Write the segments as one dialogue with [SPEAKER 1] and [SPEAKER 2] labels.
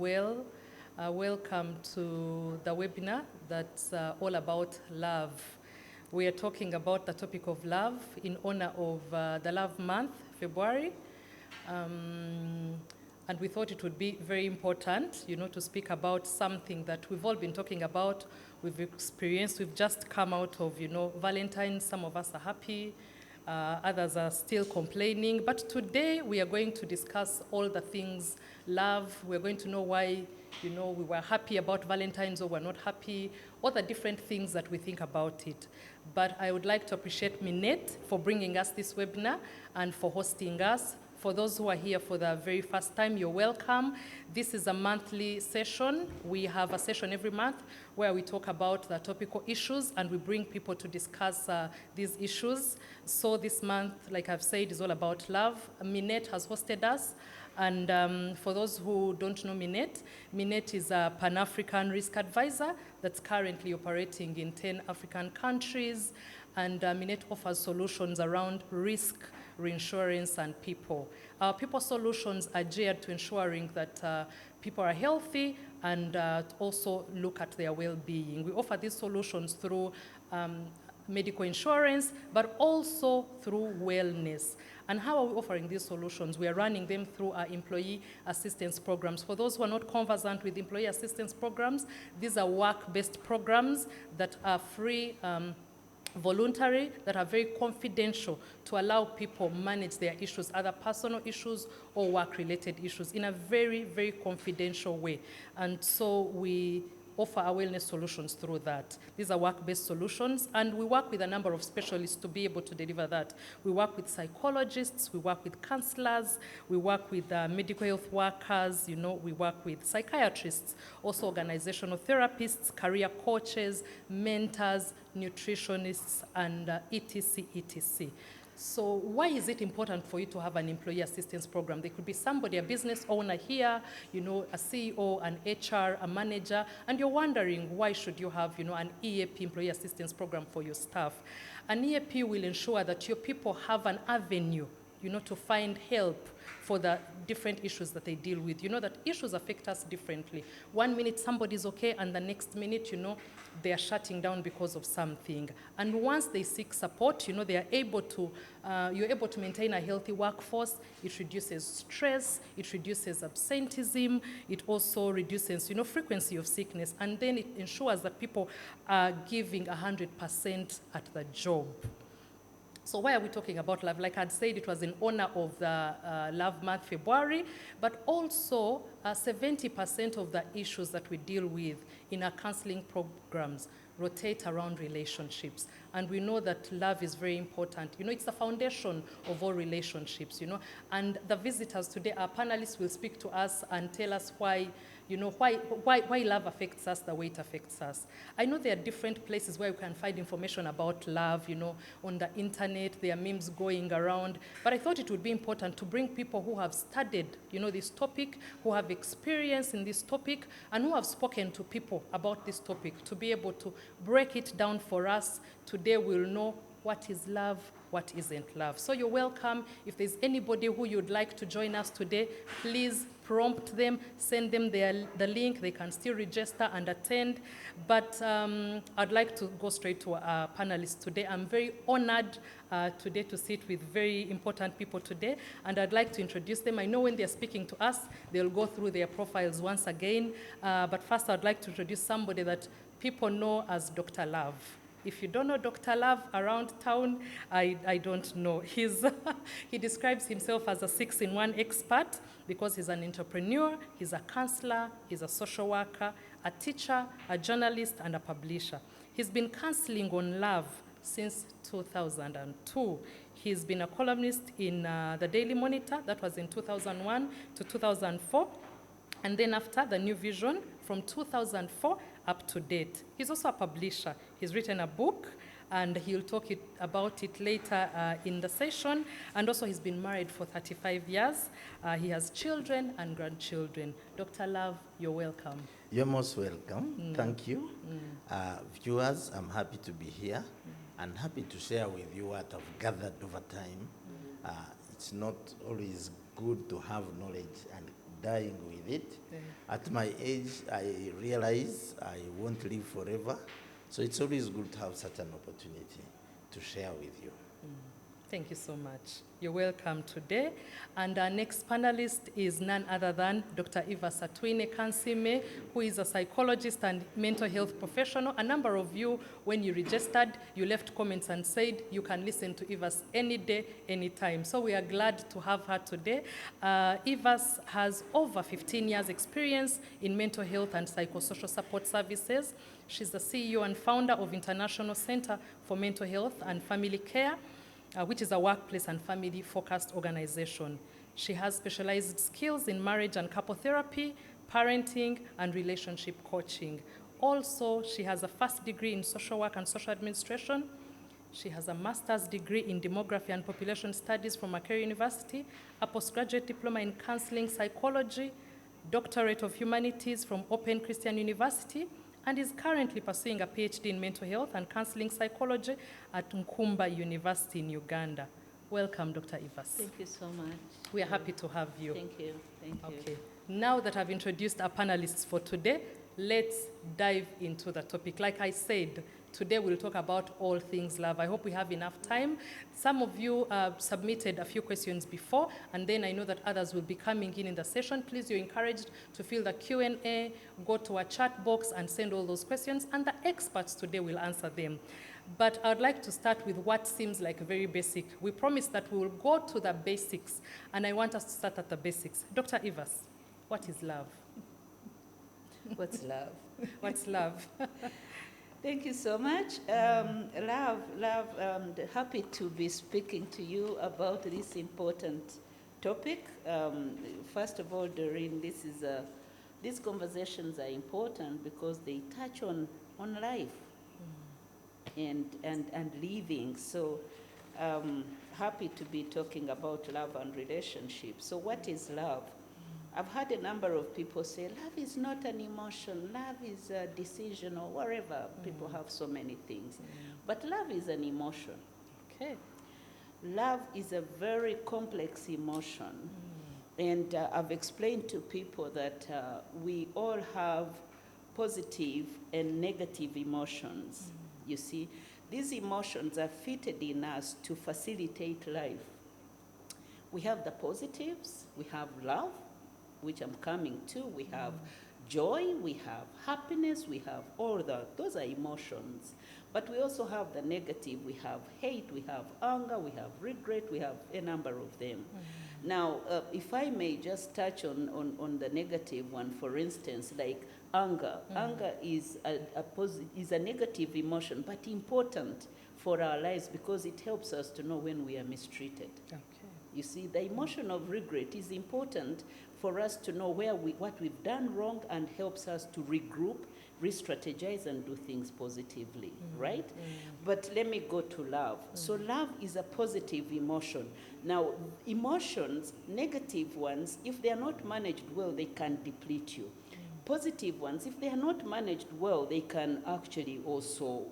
[SPEAKER 1] well. Welcome to the webinar that's all about love. We are talking about the topic of love in honor of the Love Month, February. And we thought it would be very important, to speak about something that we've all been talking about, we've experienced, we've just come out of, Valentine's. Some of us are happy, others are still complaining. But today we are going to discuss all the things love. We're going to know why, we were happy about Valentine's or we're not happy, all the different things that we think about it. But I would like to appreciate Minet for bringing us this webinar and for hosting us. For those who are here for the very first time, you're welcome. This is a monthly session. We have a session every month where we talk about the topical issues and we bring people to discuss these issues. So this month, like I've said, is all about love. Minet has hosted us. And for those who don't know Minet, Minet is a Pan-African risk advisor that's currently operating in 10 African countries. And Minet offers solutions around risk, reinsurance, and people. Our people solutions are geared to ensuring that people are healthy and also look at their well-being. We offer these solutions through medical insurance, but also through wellness. And how are we offering these solutions? We are running them through our employee assistance programs. For those who are not conversant with employee assistance programs, these are work-based programs that are free, voluntary, that are very confidential to allow people manage their issues, either personal issues or work-related issues, in a very, very confidential way. And so we offer our wellness solutions through that. These are work-based solutions, and we work with a number of specialists to be able to deliver that. We work with psychologists, we work with counselors, we work with medical health workers, we work with psychiatrists, also organizational therapists, career coaches, mentors, nutritionists, and etc., etc. So why is it important for you to have an employee assistance program? There could be somebody, a business owner here, a CEO, an HR, a manager, and you're wondering why should you have, an EAP, employee assistance program for your staff. An EAP will ensure that your people have an avenue, to find help for the different issues that they deal with. That issues affect us differently. 1 minute somebody's okay, and the next minute, they are shutting down because of something. And once they seek support, they are able to, you're able to maintain a healthy workforce. It reduces stress, it reduces absenteeism, it also reduces, frequency of sickness, and then it ensures that people are giving 100% at the job. So why are we talking about love? Like I'd said, it was in honor of the Love Month, February, but also 70% of the issues that we deal with in our counseling programs rotate around relationships. And we know that love is very important. It's the foundation of all relationships, And the visitors today, our panelists will speak to us and tell us why, why love affects us the way it affects us. I know there are different places where you can find information about love, on the internet, there are memes going around, but I thought it would be important to bring people who have studied, this topic, who have experience in this topic, and who have spoken to people about this topic to be able to break it down for us. Today we'll know what is love, what isn't love. So you're welcome. If there's anybody who you'd like to join us today, please prompt them, send them the link. They can still register and attend. But I'd like to go straight to our panelists today. I'm very honored today to sit with very important people today, and I'd like to introduce them. I know when they're speaking to us, they'll go through their profiles once again. But first, I'd like to introduce somebody that people know as Dr. Love. If you don't know Dr. Love around town, I don't know. He describes himself as a 6-in-1 expert because he's an entrepreneur, he's a counselor, he's a social worker, a teacher, a journalist, and a publisher. He's been counseling on love since 2002. He's been a columnist in the Daily Monitor, that was in 2001 to 2004. And then after, the New Vision from 2004 up to date. He's also a publisher. He's written a book, and he'll talk about it later in the session. And also, he's been married for 35 years. He has children and grandchildren. Dr. Love, you're welcome.
[SPEAKER 2] You're most welcome. Thank you. Viewers, I'm happy to be here and happy to share with you what I've gathered over time. It's not always good to have knowledge and dying with it. At my age, I realize I won't live forever. So it's always good to have such an opportunity to share with you.
[SPEAKER 1] Thank you so much. You're welcome today. And our next panelist is none other than Dr. Eva Satwine Kansime, who is a psychologist and mental health professional. A number of you, when you registered, you left comments and said you can listen to Eva's any day, anytime. So we are glad to have her today. Eva has over 15 years experience in mental health and psychosocial support services. She's the CEO and founder of International Center for Mental Health and Family Care, which is a workplace and family-focused organization. She has specialized skills in marriage and couple therapy, parenting, and relationship coaching. Also, she has a first degree in social work and social administration. She has a master's degree in demography and population studies from Macquarie University, a postgraduate diploma in counseling psychology, doctorate of humanities from Open Christian University, and is currently pursuing a PhD in mental health and counseling psychology at Nkumba University in Uganda. Welcome, Dr. Ivas.
[SPEAKER 3] Thank you so much.
[SPEAKER 1] We are happy to have you.
[SPEAKER 3] Thank you. Thank you.
[SPEAKER 1] Okay. Now that I've introduced our panelists for today, let's dive into the topic. Like I said, today we'll talk about all things love. I hope we have enough time. Some of you submitted a few questions before, and then I know that others will be coming in the session. Please, you're encouraged to fill the Q&A, go to our chat box and send all those questions, and the experts today will answer them. But I'd like to start with what seems like very basic. We promised that we will go to the basics, and I want us to start at the basics. Dr. Ivas, what is love?
[SPEAKER 3] What's love?
[SPEAKER 1] What's love?
[SPEAKER 3] Thank you so much. Happy to be speaking to you about this important topic. First of all, Doreen, these conversations are important because they touch on life and living. So happy to be talking about love and relationships. So what is love? I've had a number of people say, love is not an emotion, love is a decision or whatever. People have so many things. But love is an emotion.
[SPEAKER 1] Okay.
[SPEAKER 3] Love is a very complex emotion. And I've explained to people that we all have positive and negative emotions. You see, these emotions are fitted in us to facilitate life. We have the positives, we have love, which I'm coming to, we have joy, we have happiness, we have all that. Those are emotions. But we also have the negative. We have hate, we have anger, we have regret, we have a number of them. Now, if I may just touch on the negative one, for instance, like anger. Anger is a negative emotion, but important for our lives because it helps us to know when we are mistreated.
[SPEAKER 1] Okay.
[SPEAKER 3] You see, the emotion of regret is important for us to know what we've done wrong and helps us to regroup, re-strategize, and do things positively, right? But let me go to love. So love is a positive emotion. Now, emotions, negative ones, if they are not managed well, they can deplete you. Positive ones, if they are not managed well, they can actually also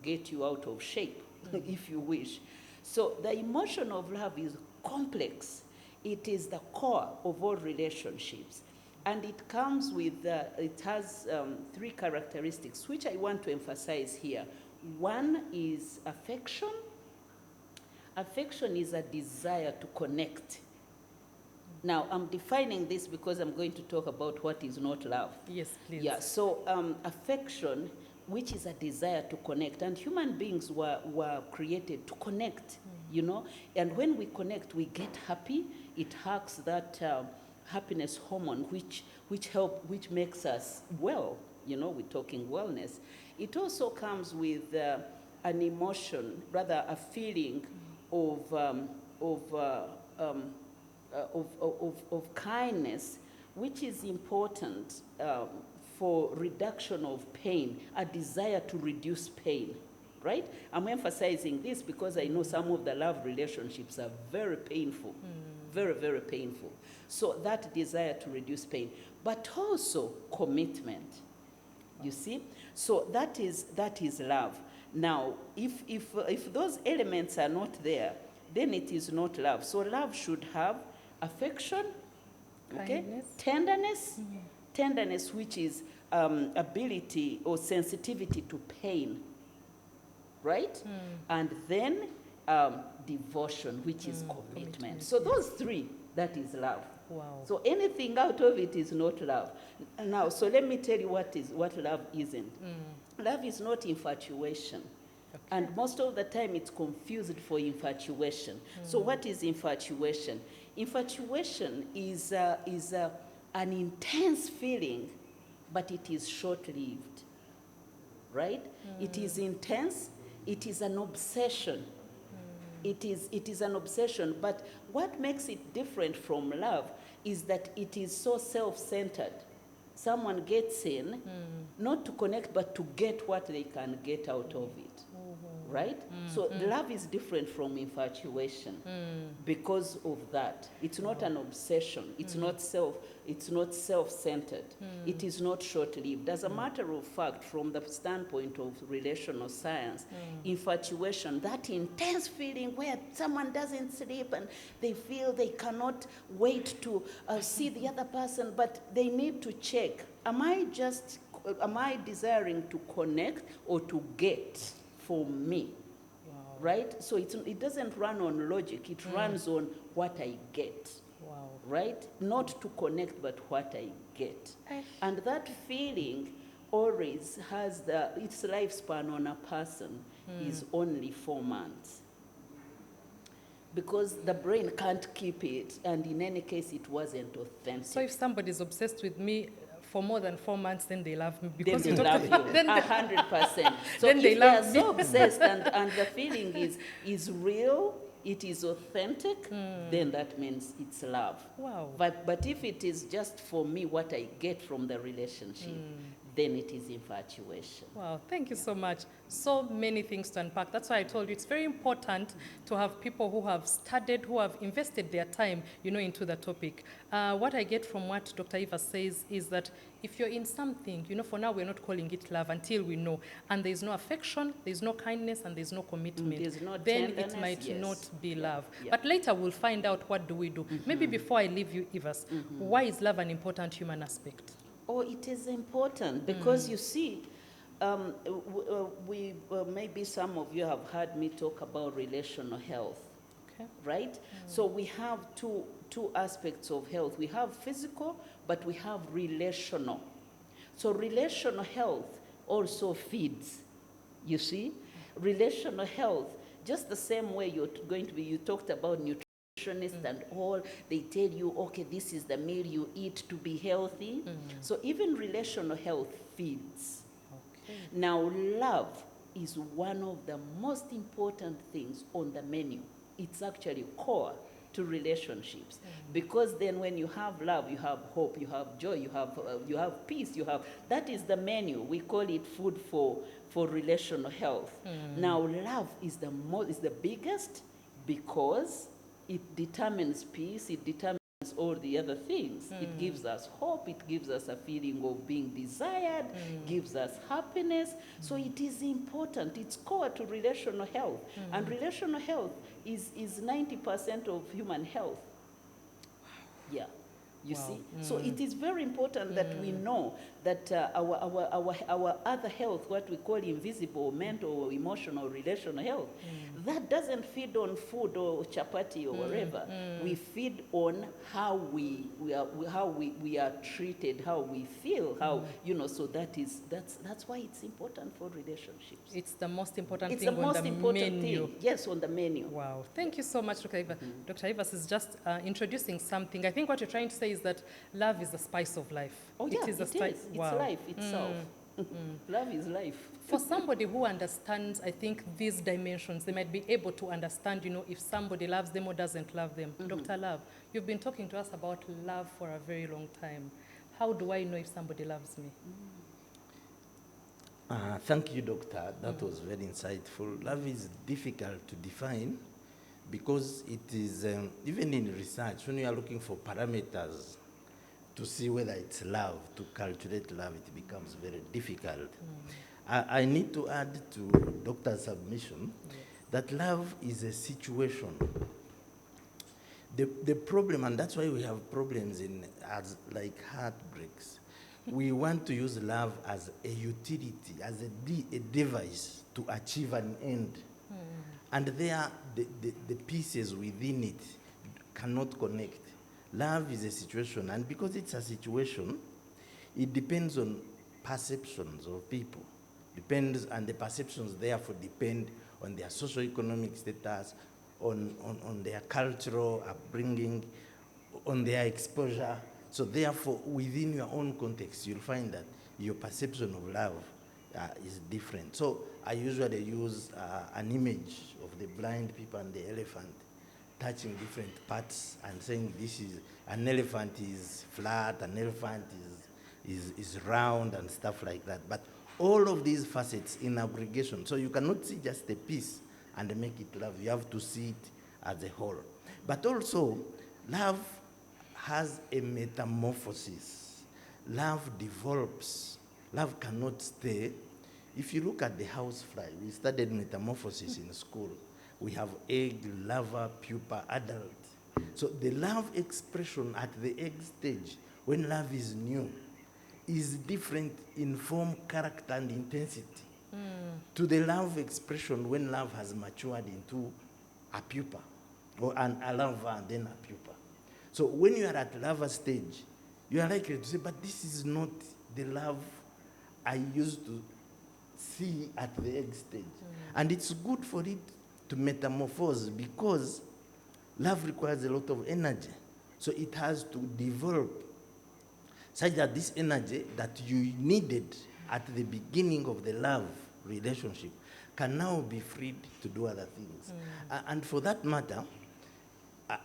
[SPEAKER 3] get you out of shape, if you wish. So the emotion of love is complex. It is the core of all relationships. And it comes with, it has three characteristics, which I want to emphasize here. One is affection. Affection is a desire to connect. Now, I'm defining this because I'm going to talk about what is not love.
[SPEAKER 1] Yes, please.
[SPEAKER 3] Yeah, so affection, which is a desire to connect. And human beings were created to connect, you know. And when we connect, we get happy. It hacks that happiness hormone, which makes us well. You know, we're talking wellness. It also comes with an emotion, rather a feeling of kindness, which is important for reduction of pain, a desire to reduce pain, right? I'm emphasizing this because I know some of the love relationships are very painful, very, very painful. So that desire to reduce pain, but also commitment, you see? So that is love. Now, if those elements are not there, then it is not love. So love should have affection, Okay?
[SPEAKER 1] Kindness.
[SPEAKER 3] Tenderness. Tenderness, which is ability or sensitivity to pain, right? And then devotion, which is commitment. So those three, that is love.
[SPEAKER 1] Wow.
[SPEAKER 3] So anything out of it is not love. Now, so let me tell you what love isn't. Love is not infatuation.
[SPEAKER 1] Okay.
[SPEAKER 3] And most of the time it's confused for infatuation. So what is infatuation? Infatuation is an intense feeling, but it is short-lived, right? It is intense. It is an obsession. It is an obsession. But what makes it different from love is that it is so self-centered. Someone gets in, not to connect, but to get what they can get out of it. Right? So love is different from infatuation because of that. It's not an obsession. It's not self-centered. It is not short-lived. As a matter of fact, from the standpoint of relational science, infatuation, that intense feeling where someone doesn't sleep and they feel they cannot wait to see the other person, but they need to check, am I desiring to connect or to get for me?
[SPEAKER 1] Wow.
[SPEAKER 3] Right? So it doesn't run on logic. It runs on what I get.
[SPEAKER 1] Wow.
[SPEAKER 3] Right? Not to connect, but what I get. And that feeling always has its lifespan on a person is only 4 months. Because the brain can't keep it, and in any case, it wasn't authentic.
[SPEAKER 1] So if somebody's obsessed with me for more than 4 months, then they love me
[SPEAKER 3] Then
[SPEAKER 1] because
[SPEAKER 3] they
[SPEAKER 1] you
[SPEAKER 3] love
[SPEAKER 1] talked
[SPEAKER 3] you,
[SPEAKER 1] then
[SPEAKER 3] 100%. So
[SPEAKER 1] then
[SPEAKER 3] if
[SPEAKER 1] they
[SPEAKER 3] they
[SPEAKER 1] love
[SPEAKER 3] are
[SPEAKER 1] me.
[SPEAKER 3] so obsessed and the feeling is real, it is authentic, then that means it's love.
[SPEAKER 1] Wow.
[SPEAKER 3] But if it is just for me what I get from the relationship, then it is infatuation.
[SPEAKER 1] Wow, thank you so much. So many things to unpack. That's why I told you it's very important to have people who have studied, who have invested their time, into the topic. What I get from what Dr. Eva says is that if you're in something, for now we're not calling it love until we know, and there's no affection, there's no kindness, and there's no commitment,
[SPEAKER 3] There's no
[SPEAKER 1] then
[SPEAKER 3] tenderness,
[SPEAKER 1] it might
[SPEAKER 3] yes.
[SPEAKER 1] not be love.
[SPEAKER 3] Yeah.
[SPEAKER 1] But later we'll find out what do we do. Maybe before I leave you, Evas, why is love an important human aspect?
[SPEAKER 3] Oh, it is important because you see, maybe some of you have heard me talk about relational health,
[SPEAKER 1] Okay.
[SPEAKER 3] right? So we have two aspects of health. We have physical, but we have relational. So relational health also feeds, you see? Relational health, just the same way you talked about nutritionists and all, they tell you, okay, this is the meal you eat to be healthy. So even relational health feeds.
[SPEAKER 1] Okay.
[SPEAKER 3] Now, love is one of the most important things on the menu. It's actually core to relationships, because then when you have love, you have hope, you have joy, you have peace, that is the menu. We call it food for relational health. Now, love is the biggest, because it determines peace, it determines all the other things. It gives us hope, it gives us a feeling of being desired, gives us happiness. So it is important. It's core to relational health. And relational health is 90% of human health. Yeah. You
[SPEAKER 1] Wow.
[SPEAKER 3] see? So it is very important that we know that our other health, what we call invisible, mental, or emotional, relational health, that doesn't feed on food or chapati or whatever. We feed on how we are treated, how we feel, how, so that's why it's important for relationships.
[SPEAKER 1] It's the most important
[SPEAKER 3] It's
[SPEAKER 1] thing
[SPEAKER 3] the
[SPEAKER 1] on
[SPEAKER 3] most
[SPEAKER 1] the
[SPEAKER 3] important
[SPEAKER 1] menu.
[SPEAKER 3] thing. Yes, on the menu.
[SPEAKER 1] Wow. Thank you so much, Dr. Eva. Dr. Ivas is just introducing something. I think what you're trying to say is that love is the spice of life.
[SPEAKER 3] Oh, yeah,
[SPEAKER 1] it is.
[SPEAKER 3] It's
[SPEAKER 1] Wow.
[SPEAKER 3] life itself. Love is life.
[SPEAKER 1] For somebody who understands, I think, these dimensions, they might be able to understand, if somebody loves them or doesn't love them. Dr. Love, you've been talking to us about love for a very long time. How do I know if somebody loves me?
[SPEAKER 2] Thank you, Doctor. That was very insightful. Love is difficult to define because it is, even in research, when you are looking for parameters to see whether it's love, to calculate love, it becomes very difficult. I need to add to Doctor's submission that love is a situation. The problem, and that's why we have problems in as like heartbreaks. We want to use love as a utility, as a device to achieve an end. And there, the pieces within it cannot connect. Love is a situation, and because it's a situation, it depends on perceptions of people. Depends, and the perceptions therefore depend on their socio-economic status, on their cultural upbringing, on their exposure. So therefore, within your own context, you'll find that your perception of love is different. So I usually use an image of the blind people and the elephant touching different parts and saying this is, an elephant is flat, an elephant is round and stuff like that. But all of these facets in aggregation, so you cannot see just a piece and make it love. You have to see it as a whole. But also, love has a metamorphosis. Love develops. Love cannot stay. If you look at the housefly, we studied metamorphosis in school. We have egg, larva, pupa, adult. So the love expression at the egg stage, when love is new, is different in form, character, and intensity to the love expression when love has matured into a pupa, or a larva and then a pupa. So when you are at larva stage, you are likely to say, but this is not the love I used to see at the egg stage. And it's good for it to metamorphose because love requires a lot of energy. So it has to develop such that this energy that you needed at the beginning of the love relationship can now be freed to do other things. And for that matter,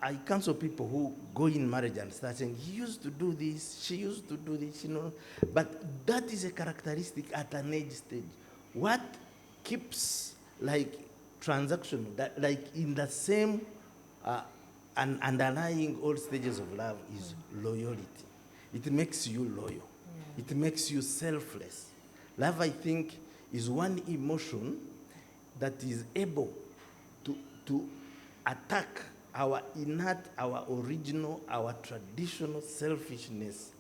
[SPEAKER 2] I counsel people who go in marriage and start saying, he used to do this, she used to do this, But that is a characteristic at an age stage. What keeps like transaction, that like in the same and underlying all stages of love is loyalty. It makes you loyal. It makes you selfless. Love, I think, is one emotion that is able to attack our innate, our original, our traditional selfishness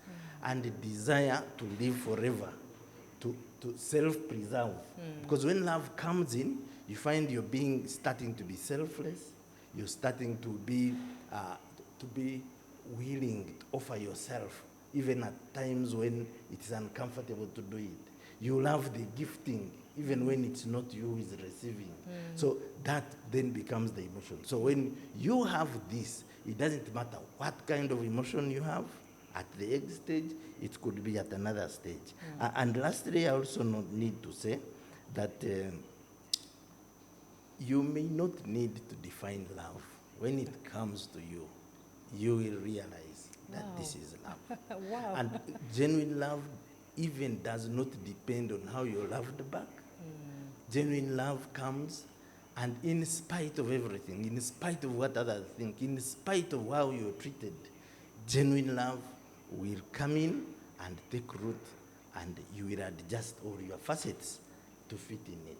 [SPEAKER 2] and the desire to live forever, to self-preserve. Because when love comes in, you find you're starting to be selfless, you're starting to be willing to offer yourself, even at times when it is uncomfortable to do it. You love the gifting, even when it's not you who is receiving. So that then becomes the emotion. So when you have this, it doesn't matter what kind of emotion you have at the egg stage, it could be at another stage. And lastly, I also need to say that you may not need to define love. When it comes to you, you will realize that this is love.
[SPEAKER 1] Wow.
[SPEAKER 2] And genuine love even does not depend on how you're loved back. Genuine love comes, and in spite of everything, in spite of what others think, in spite of how you're treated, genuine love will come in and take root, and you will adjust all your facets to fit in it.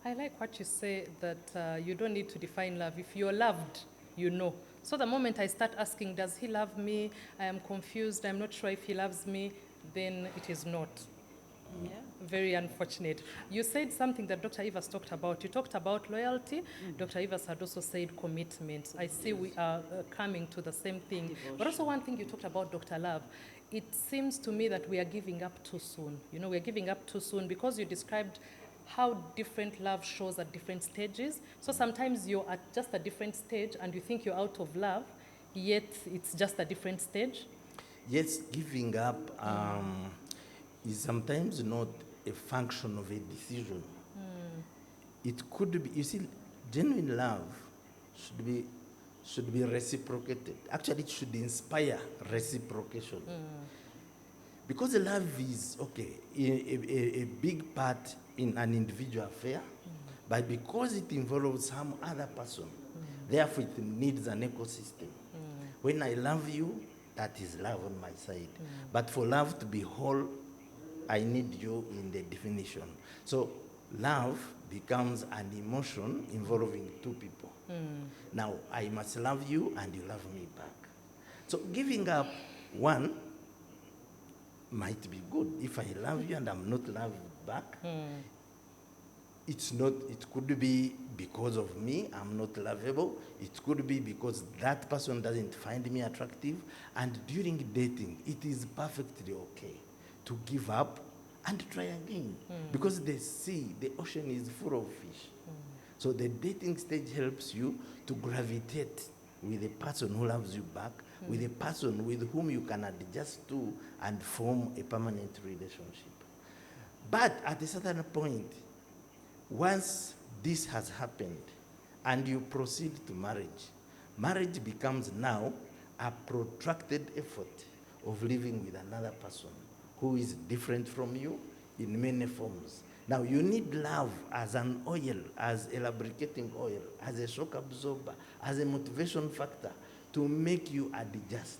[SPEAKER 1] I like what you say, that you don't need to define love. If you're loved, you know. So the moment I start asking, does he love me? I am confused. I'm not sure if he loves me. Then it is not.
[SPEAKER 3] Yeah.
[SPEAKER 1] Very unfortunate. You said something that Dr. Evers talked about. You talked about loyalty. Dr. Evers had also said commitment. I see we are coming to the same thing. But also one thing you talked about, Dr. Love, it seems to me that we are giving up too soon. You know, we're giving up too soon because you described how different love shows at different stages. So sometimes you're at just a different stage and you think you're out of love, yet it's just a different stage.
[SPEAKER 2] Yes, giving up is sometimes not a function of a decision. It could be, you see, genuine love should be reciprocated. Actually, it should inspire reciprocation. Because love is, okay, a big part in an individual affair, but because it involves some other person, therefore it needs an ecosystem. When I love you, that is love on my side. But for love to be whole, I need you in the definition. So love becomes an emotion involving two people. Now, I must love you and you love me back. So giving up one might be good. If I love you and I'm not loved back, it's not, it could be because of me, I'm not lovable. It could be because that person doesn't find me attractive. And during dating, it is perfectly okay to give up and try again. Because the sea, the ocean is full of fish. So the dating stage helps you to gravitate with a person who loves you back, with a person with whom you can adjust to and form a permanent relationship. But at a certain point, once this has happened and you proceed to marriage, marriage becomes now a protracted effort of living with another person who is different from you in many forms. Now you need love as an oil, as a lubricating oil, as a shock absorber, as a motivation factor to make you adjust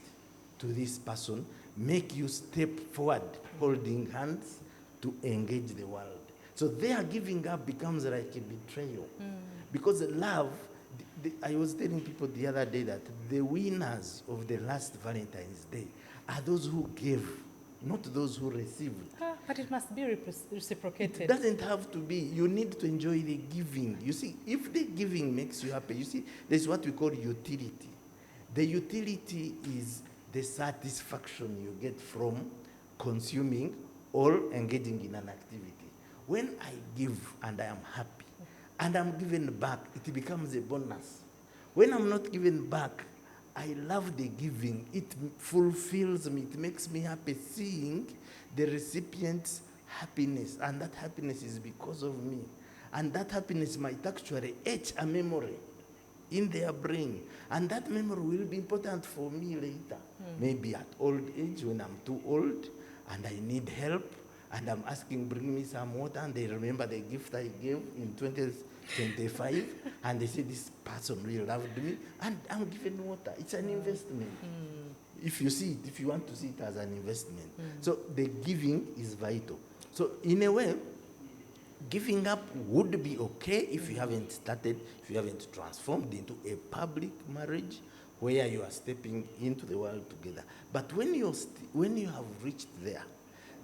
[SPEAKER 2] to this person, make you step forward holding hands to engage the world. So their giving up becomes like a betrayal. Because love, I was telling people the other day that the winners of the last Valentine's Day are those who gave, not those who received.
[SPEAKER 1] But it must be reciprocated.
[SPEAKER 2] It doesn't have to be. You need to enjoy the giving. You see, if the giving makes you happy, you see, there's what we call utility. The utility is the satisfaction you get from consuming or engaging in an activity. When I give and I am happy and I'm given back, it becomes a bonus. When I'm not given back, I love the giving. It fulfills me. It makes me happy seeing the recipient's happiness. And that happiness is because of me. And that happiness might actually etch a memory in their brain. And that memory will be important for me later. Maybe at old age when I'm too old and I need help and I'm asking, bring me some water, and they remember the gift I gave in 2025 and they say, this person really loved me, and I'm given water. It's an investment. If you see it, if you want to see it as an investment. So the giving is vital. So in a way, giving up would be okay if you haven't started, if you haven't transformed into a public marriage where you are stepping into the world together. But when you have reached there,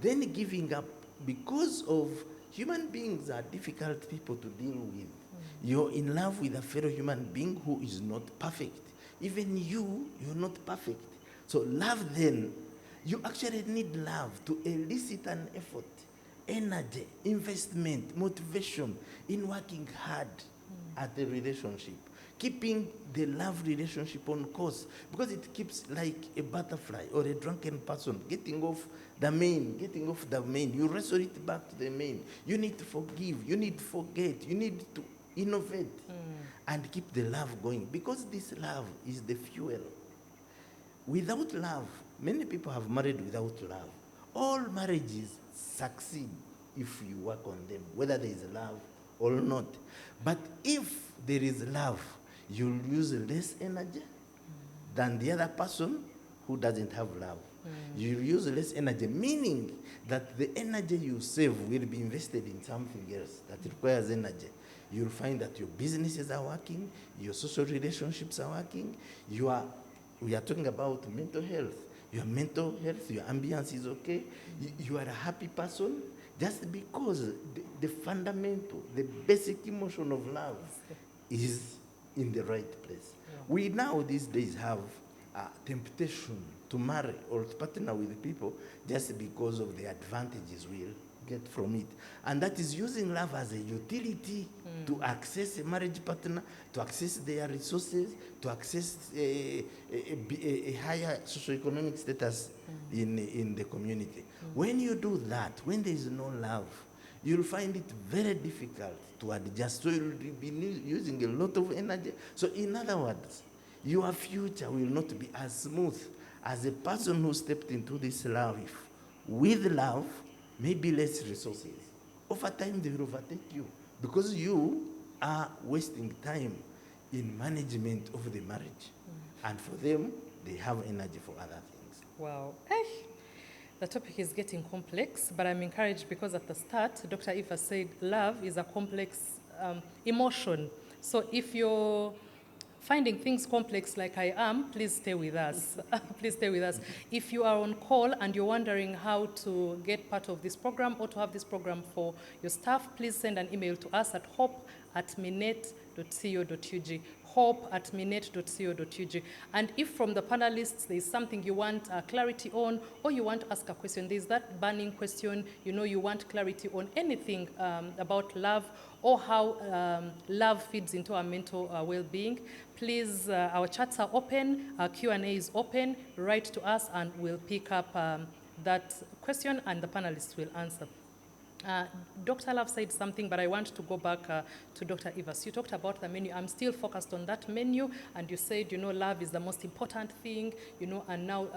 [SPEAKER 2] then giving up, because of human beings are difficult people to deal with. You're in love with a fellow human being who is not perfect. Even you're not perfect. So love then, you actually need love to elicit an effort, energy, investment, motivation in working hard at the relationship. Keeping the love relationship on course, because it keeps like a butterfly or a drunken person getting off the main. You wrestle it back to the main. You need to forgive, you need to forget, you need to innovate and keep the love going, because this love is the fuel. Without love, many people have married without love. All marriages succeed if you work on them, whether there is love or not. But if there is love, you'll use less energy than the other person who doesn't have love. You'll use less energy, meaning that the energy you save will be invested in something else that requires energy. You'll find that your businesses are working, your social relationships are working, we are talking about mental health. Your mental health, your ambience is okay, you are a happy person, just because the fundamental, the basic emotion of love is in the right place. We now these days have temptation to marry or to partner with people just because of the advantages we'll get from it. And that is using love as a utility to access a marriage partner, to access their resources, to access a higher socioeconomic status in the community. When you do that, when there is no love, you'll find it very difficult to adjust. So you'll be using a lot of energy. So in other words, your future will not be as smooth as a person who stepped into this life with love, maybe less resources. Over time, they will overtake you because you are wasting time in management of the marriage. And for them, they have energy for other things.
[SPEAKER 1] Wow. The topic is getting complex, but I'm encouraged because at the start, Dr. Eva said love is a complex emotion. So if you're finding things complex like I am, please stay with us. Please stay with us. If you are on call and you're wondering how to get part of this program or to have this program for your staff, please send an email to us at hope@minet.co.ug. hope@minet.co.ug. And if from the panelists there is something you want clarity on, or you want to ask a question, there's that burning question, you want clarity on anything about love or how love feeds into our mental well-being, please, our chats are open, our Q&A is open, write to us and we'll pick up that question and the panelists will answer. Dr. Love said something, but I want to go back to Dr. Evers. You talked about the menu. I'm still focused on that menu, and you said, love is the most important thing, and now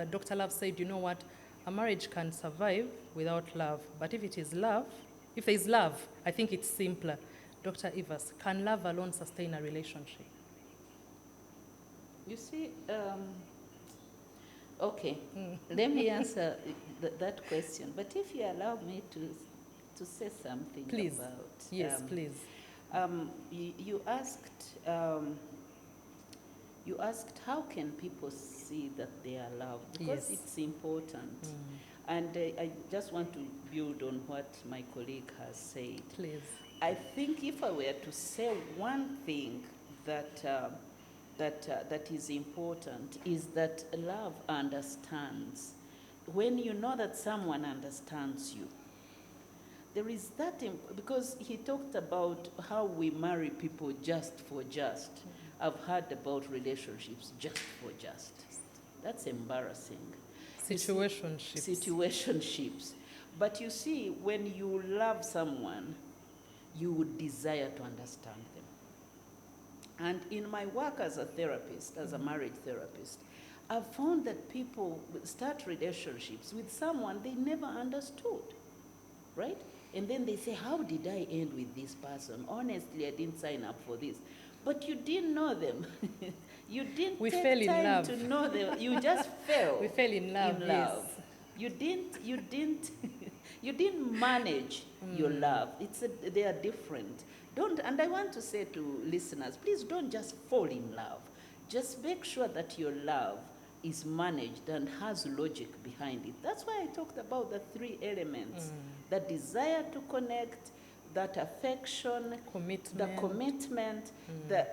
[SPEAKER 1] Dr. Love said, what, a marriage can survive without love, but if there is love, I think it's simpler. Dr. Evers, can love alone sustain a relationship?
[SPEAKER 3] You see, okay, let me answer that question, but if you allow me to say something
[SPEAKER 1] please.
[SPEAKER 3] About...
[SPEAKER 1] Yes, please.
[SPEAKER 3] You asked how can people see that they are loved? Because
[SPEAKER 1] yes.
[SPEAKER 3] It's important. And I just want to build on what my colleague has said.
[SPEAKER 1] Please.
[SPEAKER 3] I think if I were to say one thing that is important is that love understands. When you know that someone understands you, there is that, because he talked about how we marry people just for just. I've heard about relationships just for just. That's embarrassing. Situationships. But you see, when you love someone, you would desire to understand them. And in my work as a therapist, as a marriage therapist, I've found that people start relationships with someone they never understood, right? And then they say, how did I end with this person? Honestly, I didn't sign up for this. But you didn't know them. You didn't take time to know them. You just fell.
[SPEAKER 1] We fell in love. Yes.
[SPEAKER 3] You didn't manage your love. They are different. And I want to say to listeners, please don't just fall in love. Just make sure that your love is managed and has logic behind it. That's why I talked about the 3 elements. The desire to connect, that affection, the commitment, the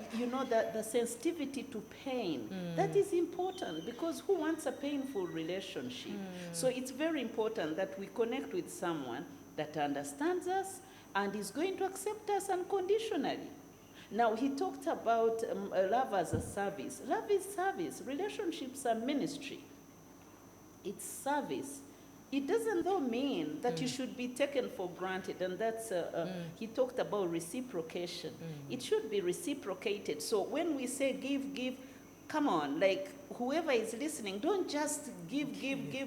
[SPEAKER 3] sensitivity to pain. That is important, because who wants a painful relationship? So it's very important that we connect with someone that understands us and is going to accept us unconditionally. Now, he talked about love as a service. Love is service. Relationships are ministry. It's service. It doesn't though mean that you should be taken for granted, and that's, he talked about reciprocation. It should be reciprocated. So when we say give, come on, like whoever is listening, don't just give,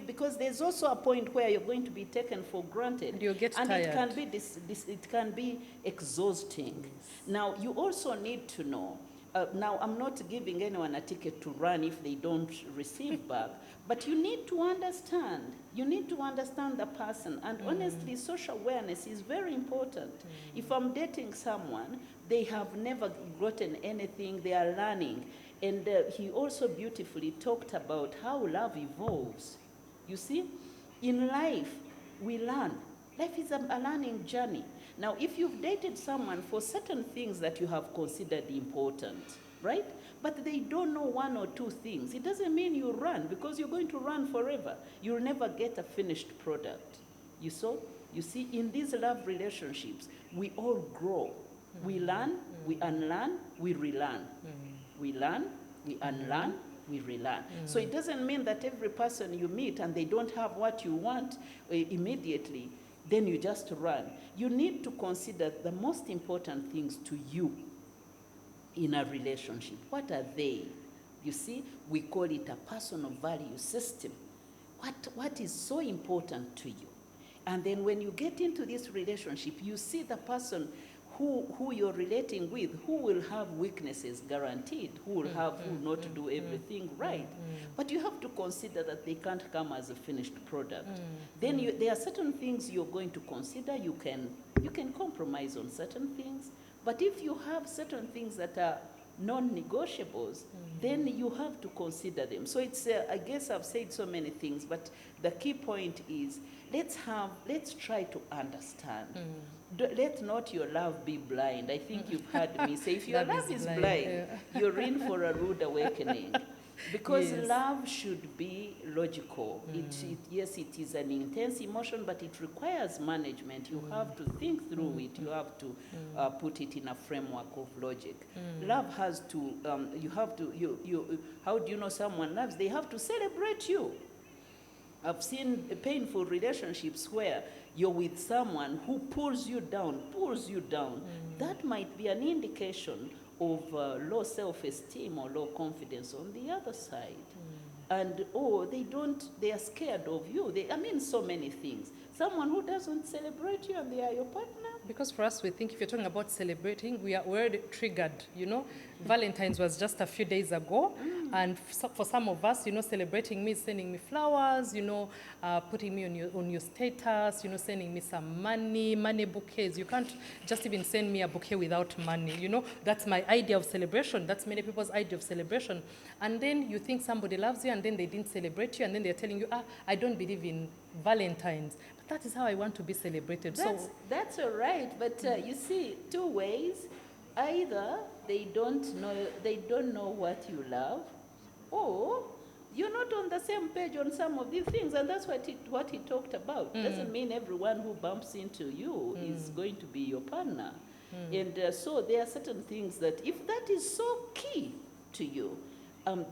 [SPEAKER 3] because there's also a point where you're going to be taken for granted.
[SPEAKER 1] And you'll get tired.
[SPEAKER 3] And it can be exhausting. Yes. Now, you also need to know, now I'm not giving anyone a ticket to run if they don't receive back, but you need to understand. You need to understand the person. And honestly, social awareness is very important. If I'm dating someone, they have never gotten anything, they are learning. And he also beautifully talked about how love evolves. You see, in life, we learn. Life is a learning journey. Now, if you've dated someone for certain things that you have considered important, right? But they don't know 1 or 2 things, it doesn't mean you run, because you're going to run forever. You'll never get a finished product. You see, in these love relationships, we all grow. We learn, we unlearn, we relearn. We learn, we unlearn, we relearn. So it doesn't mean that every person you meet and they don't have what you want immediately, then you just run. You need to consider the most important things to you in a relationship. What are they? You see, we call it a personal value system. What is so important to you? And then when you get into this relationship, you see the person who you're relating with, who will have weaknesses guaranteed, who will not do everything right. But you have to consider that they can't come as a finished product. Then there are certain things you're going to consider. You can compromise on certain things. But if you have certain things that are non-negotiables, then you have to consider them. So it's, I guess I've said so many things, but the key point is, let's try to understand. Let not your love be blind. I think you've heard me say, if your love is blind, you're in for a rude awakening. Because love should be logical. Yes, it is an intense emotion, but it requires management. You have to think through it. You have to put it in a framework of logic. Love has to, how do you know someone loves? They have to celebrate you. I've seen painful relationships where you're with someone who pulls you down. That might be an indication of low self-esteem or low confidence on the other side. And, they are scared of you. So many things. Someone who doesn't celebrate you and they are your partner.
[SPEAKER 1] Because for us, we think if you're talking about celebrating, we're already triggered, Valentine's was just a few days ago. And for some of us, celebrating me, sending me flowers, putting me on your status, sending me some money bouquets. You can't just even send me a bouquet without money, That's my idea of celebration. That's many people's idea of celebration. And then you think somebody loves you and then they didn't celebrate you and then they're telling you, I don't believe in Valentine's. But that is how I want to be celebrated.
[SPEAKER 3] That's all right. But you see, two ways. Either they don't know what you love, or you're not on the same page on some of these things, and that's what he talked about. Doesn't mean everyone who bumps into you is going to be your partner. And so there are certain things that if that is so key to you,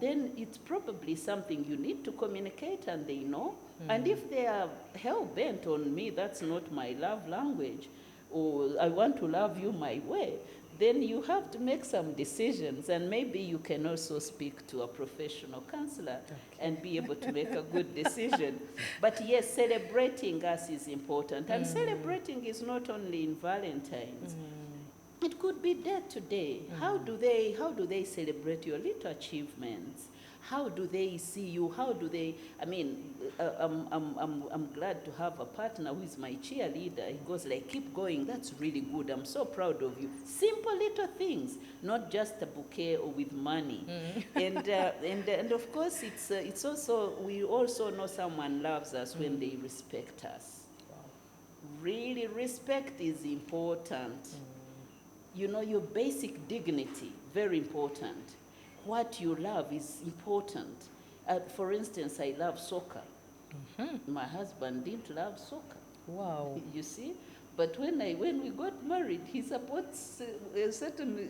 [SPEAKER 3] then it's probably something you need to communicate and they know. And if they are hell-bent on me, that's not my love language, or I want to love you my way, then you have to make some decisions, and maybe you can also speak to a professional counselor and be able to make a good decision. But yes, celebrating us is important, and celebrating is not only in Valentine's. It could be day to day. How do they celebrate your little achievements? How do they see you? How do they? I'm glad to have a partner who is my cheerleader. He goes like, keep going. That's really good. I'm so proud of you. Simple little things, not just a bouquet or with money. And of course, it's also, we also know someone loves us when they respect us. Really, respect is important. Your basic dignity, very important. What you love is important. For instance, I love soccer. My husband didn't love soccer.
[SPEAKER 1] Wow.
[SPEAKER 3] You see? But when we got married, he supports a certain,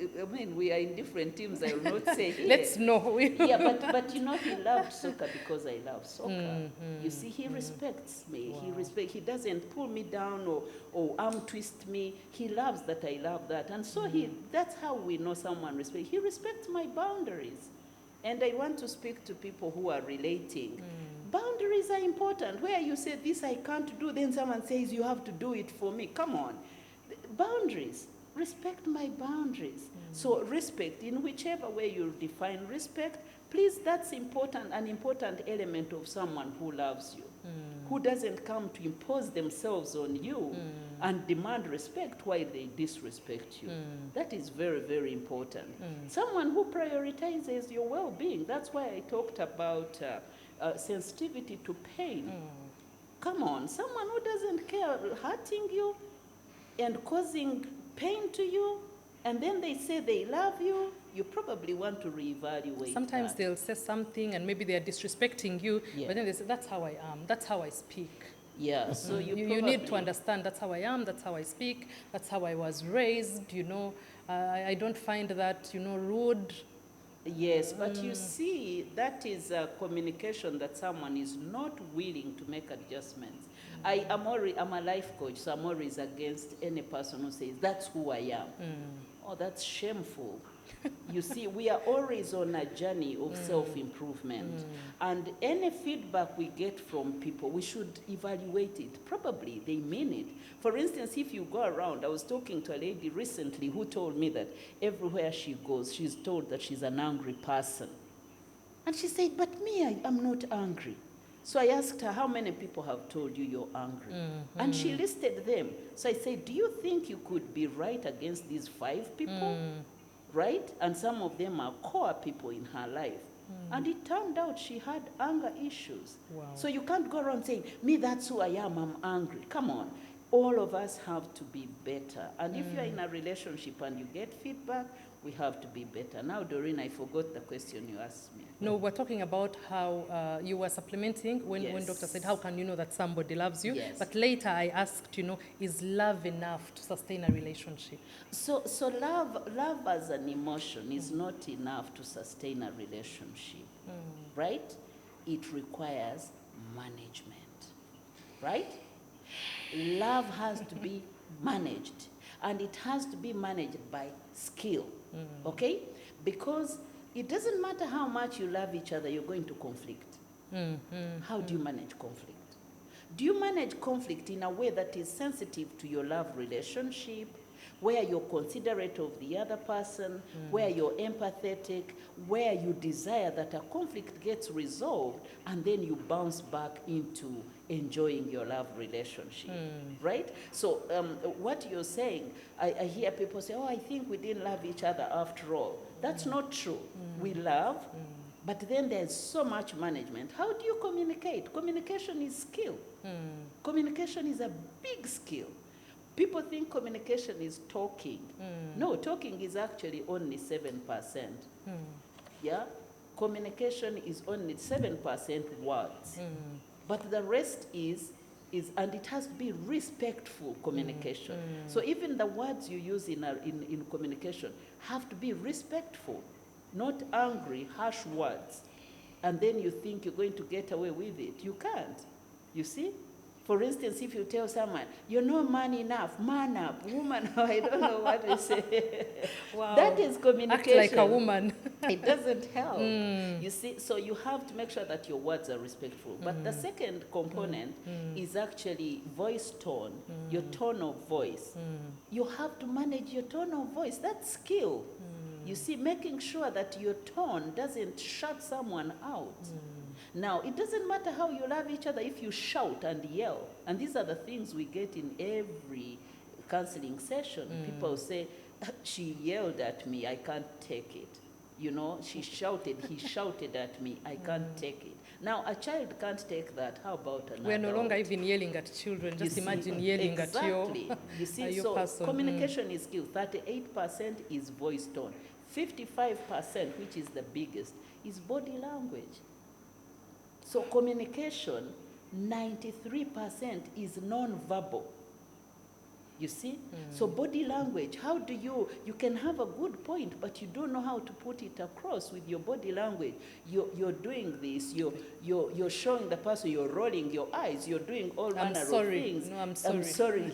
[SPEAKER 3] we are in different teams, I will not say here.
[SPEAKER 1] Let's know.
[SPEAKER 3] Yeah, but he loved soccer because I love soccer. You see, he respects me. Wow. He doesn't pull me down or arm twist me. He loves that I love that. And so that's how we know someone respects. He respects my boundaries. And I want to speak to people who are relating. Boundaries are important. Where you say, this I can't do, then someone says, you have to do it for me. Come on. Boundaries. Respect my boundaries. So respect, in whichever way you define respect, please, that's important, an important element of someone who loves you, who doesn't come to impose themselves on you and demand respect while they disrespect you. That is very, very important. Someone who prioritizes your well-being. That's why I talked about sensitivity to pain. Come on, someone who doesn't care, hurting you and causing pain to you, and then they say they love you, you probably want to reevaluate.
[SPEAKER 1] Sometimes they'll say something and maybe they're disrespecting you, but then they say, that's how I am, that's how I speak.
[SPEAKER 3] Yeah, so
[SPEAKER 1] you need to understand, that's how I am, that's how I speak, that's how I was raised, I don't find that, rude.
[SPEAKER 3] Yes, but you see, that is a communication that someone is not willing to make adjustments. I'm a life coach, so I'm always against any person who says, that's who I am. Oh, that's shameful. You see, we are always on a journey of self-improvement. And any feedback we get from people, we should evaluate it. Probably they mean it. For instance, if you go around, I was talking to a lady recently who told me that everywhere she goes, she's told that she's an angry person. And she said, but me, I am not angry. So I asked her, how many people have told you you're angry? And she listed them. So I said, do you think you could be right against these 5 people? Right? And some of them are core people in her life. And it turned out she had anger issues.
[SPEAKER 1] Wow.
[SPEAKER 3] So you can't go around saying, me, that's who I am, I'm angry. Come on. All of us have to be better. And if you're in a relationship and you get feedback, we have to be better. Now, Doreen, I forgot the question you asked me.
[SPEAKER 1] No, we're talking about how you were supplementing when doctor said, how can you know that somebody loves you?
[SPEAKER 3] Yes.
[SPEAKER 1] But later I asked, is love enough to sustain a relationship?
[SPEAKER 3] So love as an emotion is not enough to sustain a relationship, right? It requires management, right? Love has to be managed, and it has to be managed by skill, okay? Because it doesn't matter how much you love each other, you're going to conflict. How do you manage conflict? Do you manage conflict in a way that is sensitive to your love relationship, where you're considerate of the other person, where you're empathetic, where you desire that a conflict gets resolved, and then you bounce back into enjoying your love relationship, right? So what you're saying, I hear people say, oh, I think we didn't love each other after all. That's not true. We love, but then there's so much management. How do you communicate? Communication is skill. Communication is a big skill. People think communication is talking. No, talking is actually only 7%. Yeah? Communication is only 7% words. But the rest is, and it has to be respectful communication. So even the words you use in communication have to be respectful, not angry, harsh words. And then you think you're going to get away with it. You can't. You see? For instance, if you tell someone, you're not man enough, man up, woman, I don't know what to say.
[SPEAKER 1] Wow.
[SPEAKER 3] That is communication.
[SPEAKER 1] Act like a woman.
[SPEAKER 3] It doesn't help. You see, so you have to make sure that your words are respectful. But the second component is actually voice tone, your tone of voice. You have to manage your tone of voice. That's skill. You see, making sure that your tone doesn't shut someone out. Now, it doesn't matter how you love each other if you shout and yell. And these are the things we get in every counseling session. People say, she yelled at me, I can't take it. You know, she shouted, he shouted at me, I can't take it. Now, a child can't take that. How about an adult?
[SPEAKER 1] We're no longer even yelling at children. Just imagine yelling at your
[SPEAKER 3] You see,
[SPEAKER 1] your
[SPEAKER 3] so
[SPEAKER 1] person.
[SPEAKER 3] communication is skill. 38% is voice tone. 55%, which is the biggest, is body language. So communication, 93% is non-verbal. You see? So body language, how do you can have a good point, but you don't know how to put it across with your body language. You're doing this, you're showing the person, you're rolling your eyes, you're doing all manner of things.
[SPEAKER 1] No, I'm sorry.
[SPEAKER 3] I'm sorry.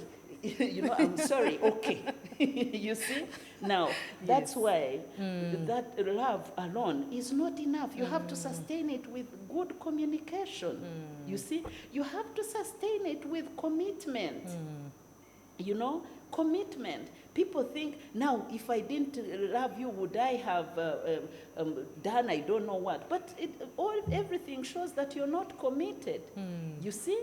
[SPEAKER 3] I'm sorry, okay. You see? Now, that's why that love alone is not enough. You have to sustain it with good communication. You see? You have to sustain it with commitment. You know, commitment. People think, now, if I didn't love you, would I have done I don't know what? But everything shows that you're not committed. You see?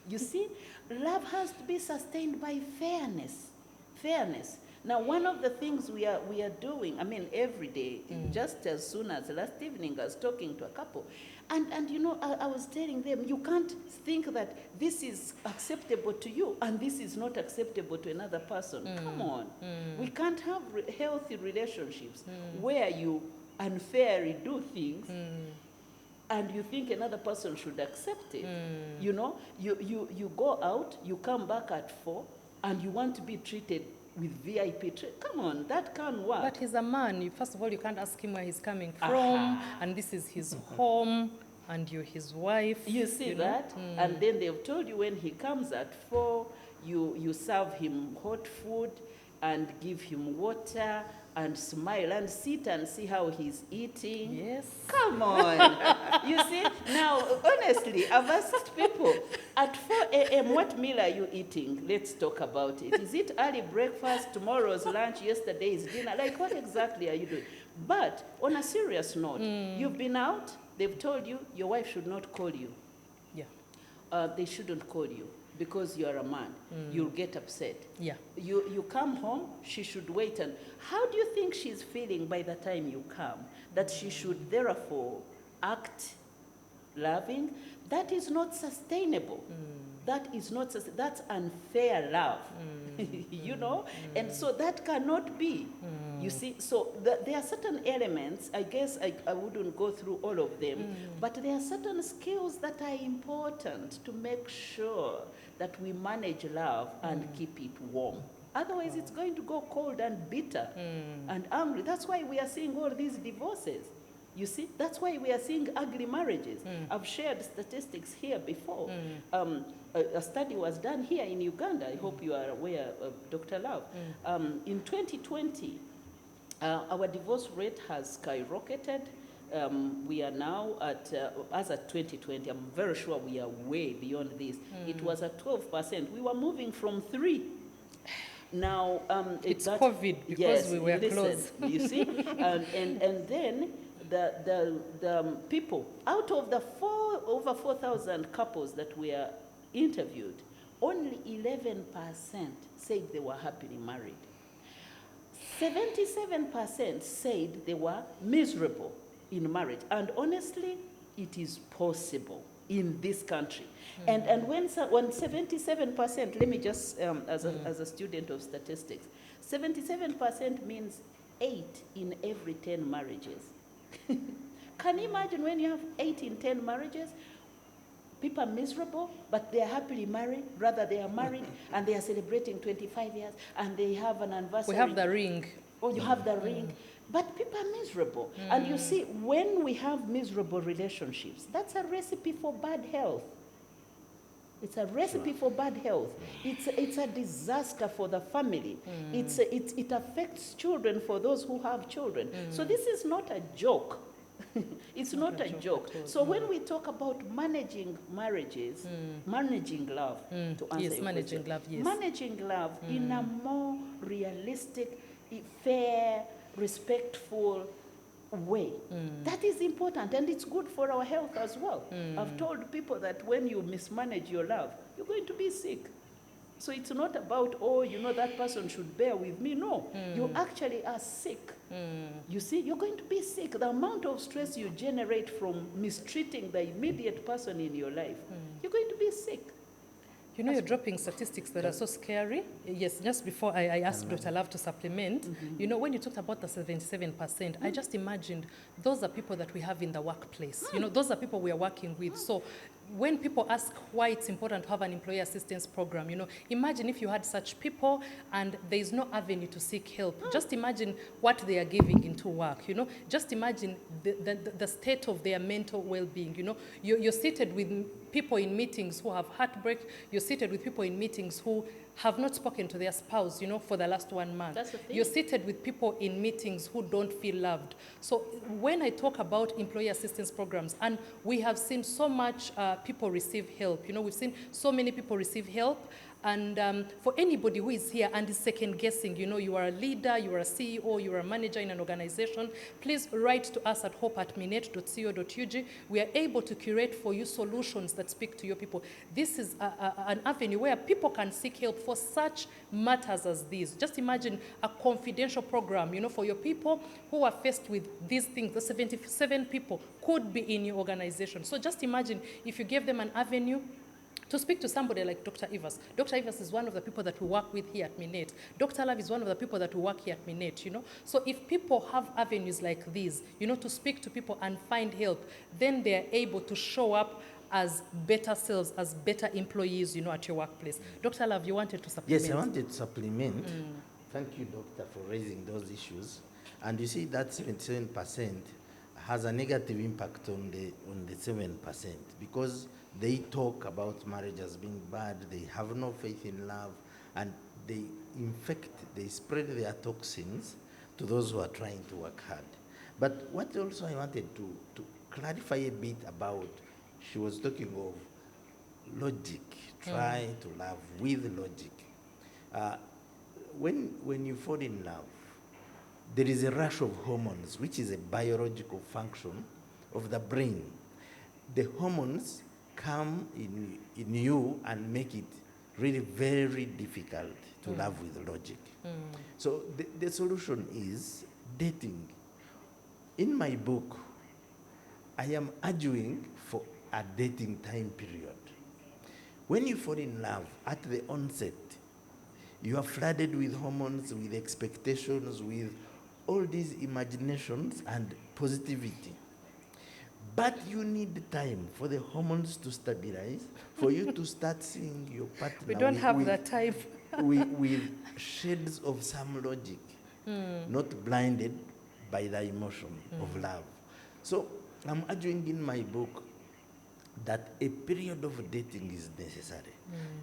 [SPEAKER 3] You see? Love has to be sustained by fairness. Fairness. Now, one of the things we are doing, I mean, every day, just as soon as last evening I was talking to a couple, and you know, I was telling them, you can't think that this is acceptable to you and this is not acceptable to another person. Come on. We can't have healthy relationships where you unfairly do things and you think another person should accept it. You know, you go out, you come back at 4, and you want to be treated with VIP treatment. Come on, that can't work.
[SPEAKER 1] But he's a man. First of all, you can't ask him where he's coming from, and this is his home, and you're his wife.
[SPEAKER 3] You see that? And then they've told you when he comes at 4, you serve him hot food. and give him water and smile and sit and see how he's eating.
[SPEAKER 1] Yes.
[SPEAKER 3] Come on. You see, now, honestly, I've asked people, at 4 a.m., what meal are you eating? Let's talk about it. Is it early breakfast, tomorrow's lunch, yesterday's dinner? Like, what exactly are you doing? But on a serious note, you've been out, they've told you your wife should not call you.
[SPEAKER 1] Yeah.
[SPEAKER 3] They shouldn't call you because you're a man. You'll get upset.
[SPEAKER 1] Yeah.
[SPEAKER 3] You come home, she should wait. And how do you think she's feeling by the time you come? That she should therefore act loving? That is not sustainable. That is not, that's unfair love, you know? And so that cannot be, you see? So there are certain elements, I guess I wouldn't go through all of them, but there are certain skills that are important to make sure that we manage love and keep it warm. Otherwise, it's going to go cold and bitter and angry. That's why we are seeing all these divorces. You see, that's why we are seeing ugly marriages. I've shared statistics here before. A study was done here in Uganda. I hope you are aware of Dr. Love. In 2020, our divorce rate has skyrocketed. We are now at, as at 2020, I'm very sure we are way beyond this. It was at 12%. We were moving from 3. Now,
[SPEAKER 1] It's COVID because
[SPEAKER 3] yes,
[SPEAKER 1] we were
[SPEAKER 3] listen,
[SPEAKER 1] closed.
[SPEAKER 3] You see, and then the people, out of the over 4,000 couples that were interviewed, only 11% said they were happily married. 77% said they were miserable in marriage. And honestly, it is possible in this country. And when 77%, let me just, as a student of statistics, 77% means 8 in every 10 marriages. Can you imagine when you have 8 in 10 marriages? People are miserable, but they are happily married. Rather, they are married and they are celebrating 25 years and they have an anniversary.
[SPEAKER 1] We have the ring.
[SPEAKER 3] Oh, you have the ring. But people are miserable. And you see, when we have miserable relationships, that's a recipe for bad health. It's a recipe for bad health. It's a disaster for the family. It affects children for those who have children. So this is not a joke. It's not a joke. So when we talk about managing marriages, managing love, to answer your
[SPEAKER 1] managing
[SPEAKER 3] question,
[SPEAKER 1] love, yes.
[SPEAKER 3] managing love in a more realistic, fair, respectful way. That is important, and it's good for our health as well. I've told people that when you mismanage your love, you're going to be sick. So it's not about, oh, you know, that person should bear with me. No, you actually are sick. You see, you're going to be sick. The amount of stress you generate from mistreating the immediate person in your life, you're going to be sick.
[SPEAKER 1] You know, you're dropping statistics that are so scary. Yes, just before I asked Dr. Love to supplement, you know, when you talked about the 77%, I just imagined those are people that we have in the workplace. You know, those are people we are working with. So when people ask why it's important to have an employee assistance program, you know, imagine if you had such people and there is no avenue to seek help. Just imagine what they are giving into work, you know. Just imagine the state of their mental well-being, you know. You're seated with people in meetings who have heartbreak. You're seated with people in meetings who have not spoken to their spouse, you know, for the last 1 month.
[SPEAKER 3] That's the thing.
[SPEAKER 1] You're seated with people in meetings who don't feel loved. So when I talk about employee assistance programs, and we have seen so much people receive help, you know, we've seen so many people receive help. And for anybody who is here and is second guessing, you know, you are a leader, you are a CEO, you are a manager in an organization, please write to us at hope@minet.co.ug. We are able to curate for you solutions that speak to your people. This is an avenue where people can seek help for such matters as these. Just imagine a confidential program, you know, for your people who are faced with these things. The 77 people could be in your organization. So just imagine if you gave them an avenue to speak to somebody like Dr. Ivas. Dr. Ivas is one of the people that we work with here at Minet. Dr. Love is one of the people that we work here at Minet, you know. So if people have avenues like these, you know, to speak to people and find help, then they're able to show up as better selves, as better employees, you know, at your workplace. Dr. Love, you wanted to supplement?
[SPEAKER 2] Yes, I wanted to supplement. Thank you, doctor, for raising those issues. And you see that 77% has a negative impact on the 7% because they talk about marriage as being bad, they have no faith in love, and they infect, they spread their toxins to those who are trying to work hard. But what also I wanted to clarify a bit about, she was talking of logic, try to love with logic. Uh, when you fall in love, there is a rush of hormones, which is a biological function of the brain. The hormones come in you and make it really very difficult to love with logic. So the solution is dating. In my book, I am arguing for a dating time period. When you fall in love at the onset, you are flooded with hormones, with expectations, with all these imaginations and positivity. But you need time for the hormones to stabilize, for you to start seeing your partner
[SPEAKER 1] We don't have that time.
[SPEAKER 2] with shades of some logic, not blinded by the emotion of love. So I'm arguing in my book that a period of dating is necessary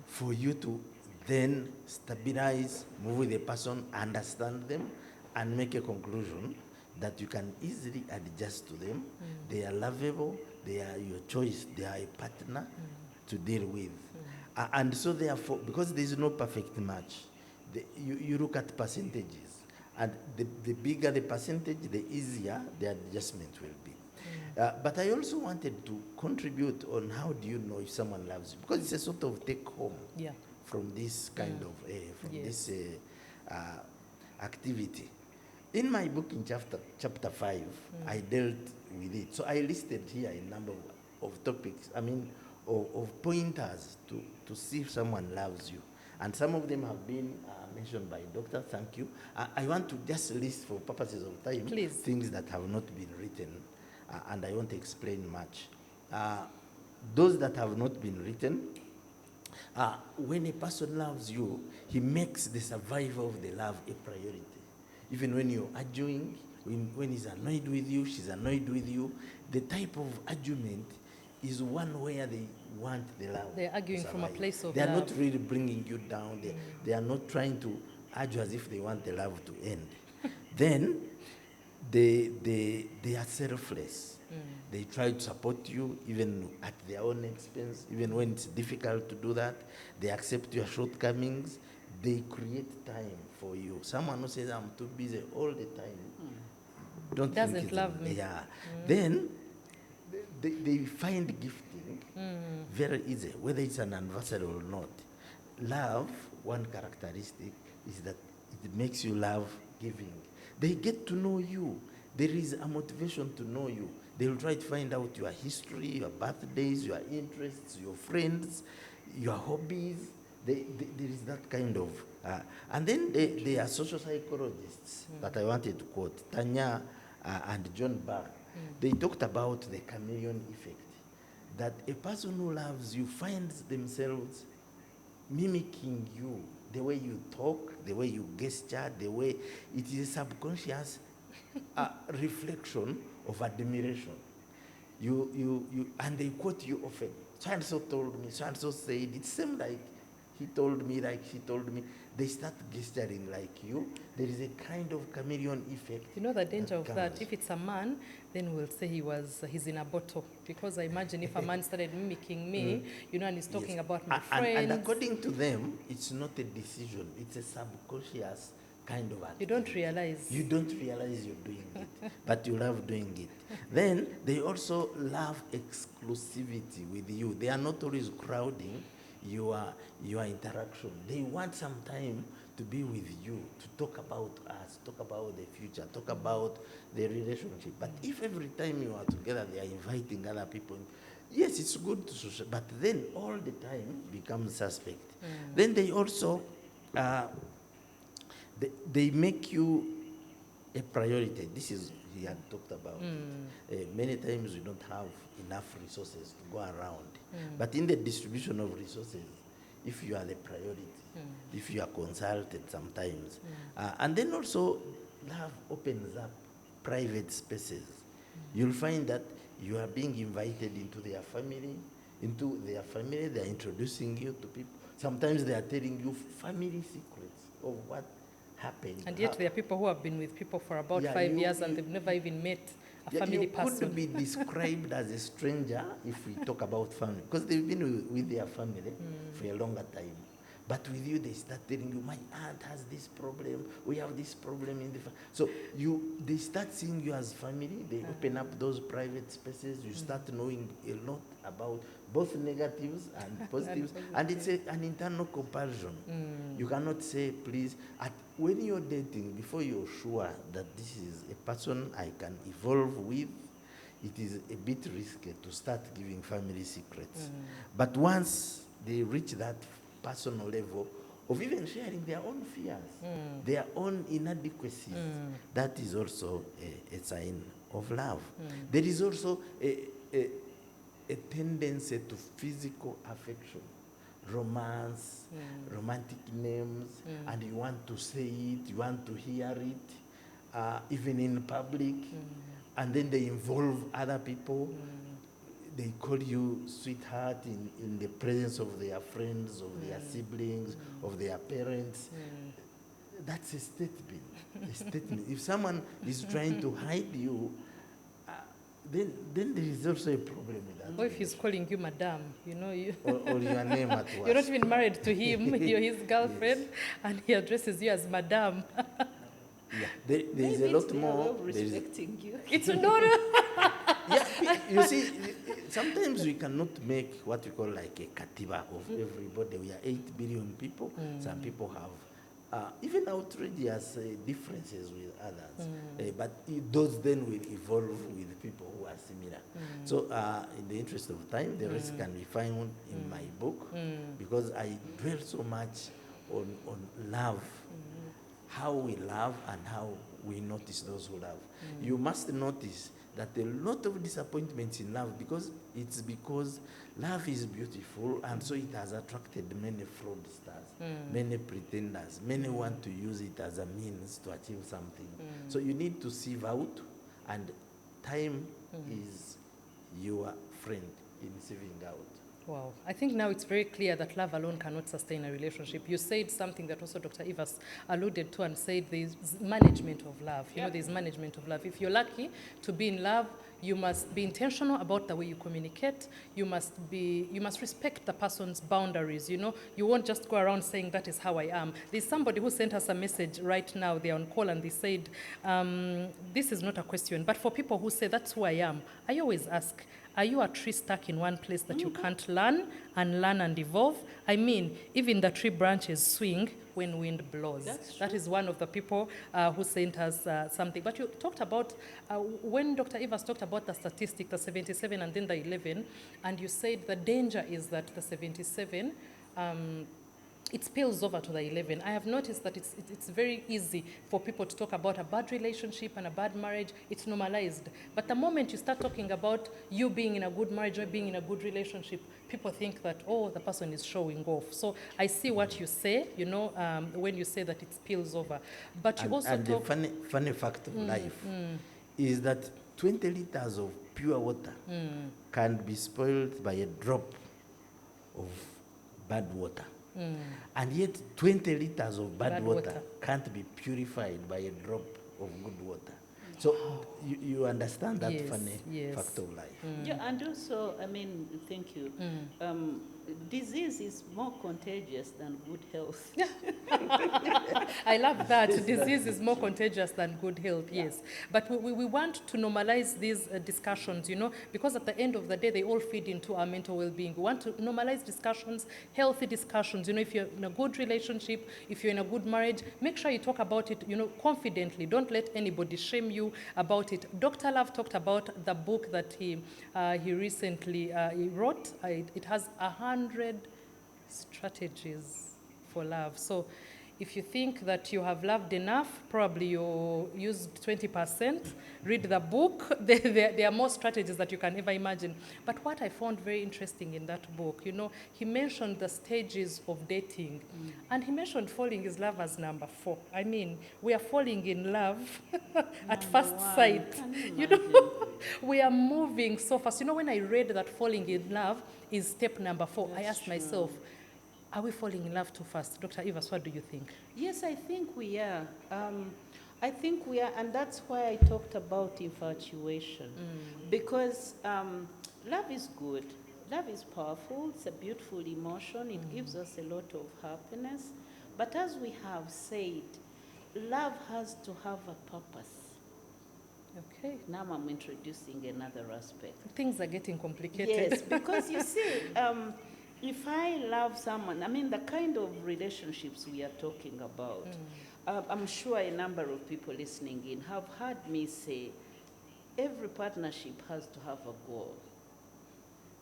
[SPEAKER 2] for you to then stabilize, move with the person, understand them, and make a conclusion that you can easily adjust to them. They are lovable, they are your choice, they are a partner to deal with. And so therefore, because there is no perfect match, you look at percentages. And the bigger the percentage, the easier the adjustment will be. But I also wanted to contribute on how do you know if someone loves you, because it's a sort of take home from this kind of this activity. In my book, in chapter 5, I dealt with it. So I listed here a number of topics, of pointers to see if someone loves you. And some of them have been mentioned by Doctor. Thank you. I want to just list, for purposes of time, things that have not been written, and I won't explain much. Those that have not been written, when a person loves you, he makes the survival of the love a priority. Even when you're arguing, when he's annoyed with you, she's annoyed with you, the type of argument is one where they want the love.
[SPEAKER 1] They're arguing from a place of
[SPEAKER 2] love. They are
[SPEAKER 1] love.
[SPEAKER 2] not really bringing you down. They are not trying to argue as if they want the love to end. Then they are selfless. They try to support you even at their own expense, even when it's difficult to do that. They accept your shortcomings. They create time for you. Someone who says, I'm too busy all the time,
[SPEAKER 1] doesn't love me.
[SPEAKER 2] Yeah. Then they find gifting very easy, whether it's an anniversary or not. Love, one characteristic is that it makes you love giving. They get to know you. There is a motivation to know you. They will try to find out your history, your birthdays, your interests, your friends, your hobbies. There is that kind of... and then they are social psychologists that I wanted to quote, Tanya and John Barr. They talked about the chameleon effect, that a person who loves you finds themselves mimicking you, the way you talk, the way you gesture, the way... It is a subconscious reflection of admiration. And they quote you often. So-and-so told me, so-and-so said, it seemed like he told me, like she told me. They start gesturing like you. There is a kind of chameleon effect.
[SPEAKER 1] You know the danger of that? If it's a man, then we'll say he's in a bottle. Because I imagine if a man started mimicking me, and he's talking about my friends.
[SPEAKER 2] And according to them, it's not a decision. It's a subconscious kind of attitude.
[SPEAKER 1] You don't realize.
[SPEAKER 2] You don't realize you're doing it, but you love doing it. Then they also love exclusivity with you. They are not always crowding your interaction. They want some time to be with you, to talk about us, talk about the future, talk about the relationship. But if every time you are together, they are inviting other people, yes, it's good to social, but then all the time becomes suspect. Then they also, they make you a priority. This is, he had talked about it. Many times we don't have enough resources to go around. But in the distribution of resources, if you are the priority, if you are consulted sometimes, and then also love opens up private spaces. You'll find that you are being invited into their family, they are introducing you to people. Sometimes they are telling you family secrets of what happened.
[SPEAKER 1] And yet there are people who have been with people for about
[SPEAKER 2] Yeah,
[SPEAKER 1] 5 years and they've never even met a family
[SPEAKER 2] you
[SPEAKER 1] person.
[SPEAKER 2] could be described as a stranger if we talk about family, because they've been with their family for a longer time. But with you, they start telling you, my aunt has this problem, we have this problem in the family. So they start seeing you as family, they open up those private spaces, you start knowing a lot about both negatives and positives, and it's an internal comparison. You cannot say, please, when you're dating, before you're sure that this is a person I can evolve with, it is a bit risky to start giving family secrets. But once they reach that personal level of even sharing their own fears, their own inadequacies, that is also a sign of love. There is also a tendency to physical affection, romance, romantic names, and you want to say it, you want to hear it, even in public, and then they involve other people. They call you sweetheart in the presence of their friends, of their siblings, of their parents. That's a statement. A statement. If someone is trying to hide you, then there is also a problem with that.
[SPEAKER 1] Or if he's calling you madam,
[SPEAKER 2] or your name at work.
[SPEAKER 1] You're not even married to him, you're his girlfriend,
[SPEAKER 2] Yes.
[SPEAKER 1] and he addresses you as madam.
[SPEAKER 2] Yeah, there is a lot more.
[SPEAKER 3] Respecting you.
[SPEAKER 1] It's not.
[SPEAKER 2] Yeah, you see, sometimes we cannot make what we call like a katiba of everybody. We are 8 billion people. Some people have even outrageous differences with others. But those then will evolve with people who are similar. So in the interest of time, the rest can be found in my book, because I dwell so much on love, how we love and how we notice those who love. You must notice that a lot of disappointments in love, because love is beautiful, and so it has attracted many fraudsters, many pretenders, many want to use it as a means to achieve something. So you need to sieve out, and time is your friend in sieving out.
[SPEAKER 1] Wow. I think now it's very clear that love alone cannot sustain a relationship. You said something that also Dr. Ivas alluded to and said there's management of love. You know, there's management of love. If you're lucky to be in love, you must be intentional about the way you communicate. You must respect the person's boundaries. You won't just go around saying that is how I am. There's somebody who sent us a message right now. They're on call and they said, this is not a question, but for people who say that's who I am, I always ask, are you a tree stuck in one place that you can't learn and evolve? I mean, even the tree branches swing when wind blows. That is one of the people who sent us something. But you talked about, when Dr. Evers talked about the statistic, the 77 and then the 11, and you said the danger is that the 77, it spills over to the 11. I have noticed that it's very easy for people to talk about a bad relationship and a bad marriage. It's normalized. But the moment you start talking about you being in a good marriage or being in a good relationship, people think that, oh, the person is showing off. So I see what you say, when you say that it spills over. But you also talk...
[SPEAKER 2] the funny fact of life is that 20 liters of pure water can be spoiled by a drop of bad water. And yet 20 liters of bad water can't be purified by a drop of good water. So you understand that funny fact of life.
[SPEAKER 3] Yeah, and also, thank you. Disease is more contagious than good health.
[SPEAKER 1] I love that. Disease is more contagious than good health, yes. But we want to normalize these discussions, because at the end of the day, they all feed into our mental well-being. We want to normalize discussions, healthy discussions. If you're in a good relationship, if you're in a good marriage, make sure you talk about it, confidently. Don't let anybody shame you about it. Dr. Love talked about the book that he recently he wrote. It has 100 strategies for love. So if you think that you have loved enough, probably you used 20%. Read the book. There are more strategies that you can ever imagine. But what I found very interesting in that book, he mentioned the stages of dating. And he mentioned falling in love as number 4. I mean, we are falling in love at first sight. We are moving so fast. When I read that falling in love is step number 4, I asked myself, Are we falling in love too fast? Dr. Evas, what do you think?
[SPEAKER 3] Yes, I think we are. I think we are, and that's why I talked about infatuation. Because love is good. Love is powerful. It's a beautiful emotion. It gives us a lot of happiness. But as we have said, love has to have a purpose.
[SPEAKER 1] Okay.
[SPEAKER 3] Now I'm introducing another aspect.
[SPEAKER 1] Things are getting complicated.
[SPEAKER 3] Yes, because you see, if I love someone, I mean, the kind of relationships we are talking about, I'm sure a number of people listening in have heard me say, every partnership has to have a goal.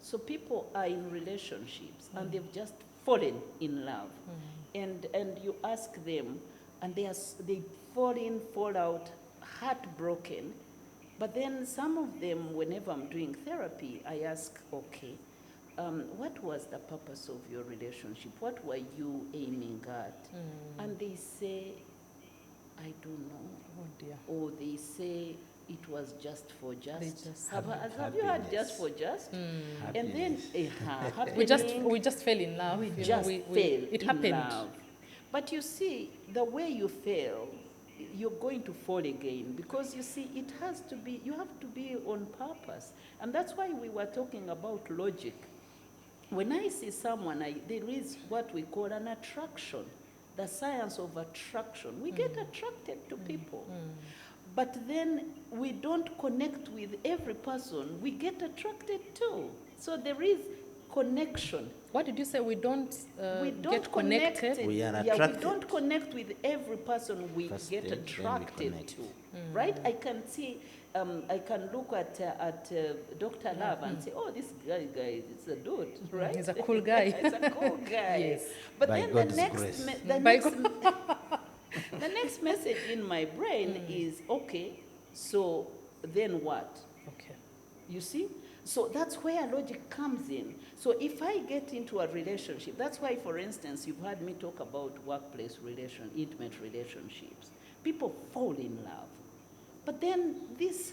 [SPEAKER 3] So people are in relationships and they've just fallen in love. And you ask them, and they fall in, fall out, heartbroken. But then some of them, whenever I'm doing therapy, I ask, okay, what was the purpose of your relationship? What were you aiming at? And they say, I don't know.
[SPEAKER 1] Oh dear.
[SPEAKER 3] Or they say, it was just for just.
[SPEAKER 1] just
[SPEAKER 3] Have you heard just for just? And then
[SPEAKER 1] We just fell in love.
[SPEAKER 3] we
[SPEAKER 1] you know,
[SPEAKER 3] just
[SPEAKER 1] we-
[SPEAKER 3] fell
[SPEAKER 1] It
[SPEAKER 3] in
[SPEAKER 1] happened.
[SPEAKER 3] love. But you see, the way you fail, you're going to fall again, because you see, it has to be, you have to be on purpose. And that's why we were talking about logic. When I see someone, there is what we call an attraction, the science of attraction. We get attracted to people. But then we don't connect with every person we get attracted to. So there is connection.
[SPEAKER 1] What did you say? We don't,
[SPEAKER 3] We don't
[SPEAKER 1] get connected?
[SPEAKER 2] We are
[SPEAKER 3] we
[SPEAKER 2] attracted.
[SPEAKER 3] don't connect with every person we
[SPEAKER 2] First
[SPEAKER 3] get
[SPEAKER 2] then we
[SPEAKER 3] attracted
[SPEAKER 2] connect.
[SPEAKER 3] to, right? I can see, I can look at Dr. Love and say, oh, this guy, it's a dude, right?
[SPEAKER 1] He's a cool guy.
[SPEAKER 3] He's a cool guy.
[SPEAKER 1] Yes.
[SPEAKER 3] But
[SPEAKER 2] By
[SPEAKER 3] then
[SPEAKER 2] God's
[SPEAKER 3] the next,
[SPEAKER 2] grace.
[SPEAKER 3] the
[SPEAKER 1] By
[SPEAKER 3] next, the next message in my brain is, okay, so then what?
[SPEAKER 1] Okay.
[SPEAKER 3] You see? So that's where logic comes in. So if I get into a relationship, that's why, for instance, you've heard me talk about workplace intimate relationships. People fall in love. But then this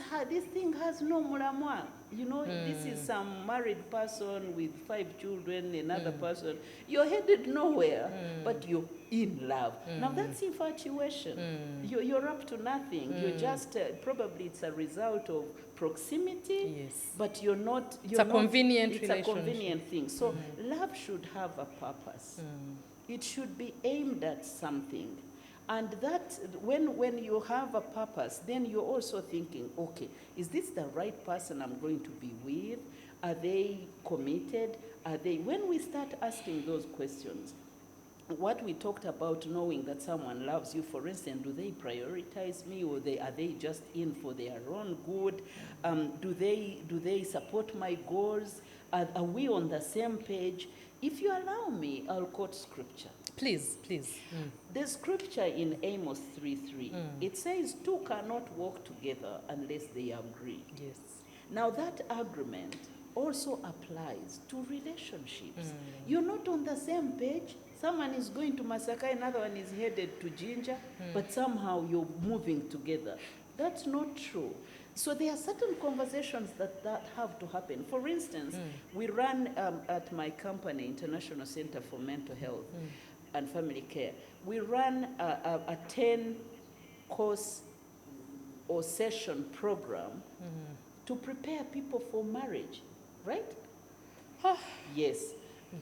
[SPEAKER 3] thing has no mulamwa. You know, this is some married person with 5 children, another person. You're headed nowhere, but you're in love. Now that's infatuation. You're up to nothing. You're just, probably it's a result of proximity,
[SPEAKER 1] Yes.
[SPEAKER 3] but you're not.
[SPEAKER 1] It's a convenient
[SPEAKER 3] It's a
[SPEAKER 1] relationship.
[SPEAKER 3] convenient thing. So love should have a purpose. It should be aimed at something. And that, when you have a purpose, then you're also thinking, okay, is this the right person I'm going to be with? Are they committed? When we start asking those questions, what we talked about, knowing that someone loves you, for instance, do they prioritize me, or are they just in for their own good? Do they support my goals? Are we on the same page? If you allow me, I'll quote scripture.
[SPEAKER 1] Please.
[SPEAKER 3] The scripture in Amos 3:3, it says, two cannot walk together unless they agree.
[SPEAKER 1] Yes.
[SPEAKER 3] Now that agreement also applies to relationships. You're not on the same page. Someone is going to Masaka, another one is headed to Jinja, but somehow you're moving together. That's not true. So there are certain conversations that have to happen. For instance, we run at my company, International Center for Mental Health and Family Care, we run a 10-course or session program to prepare people for marriage, right? Yes.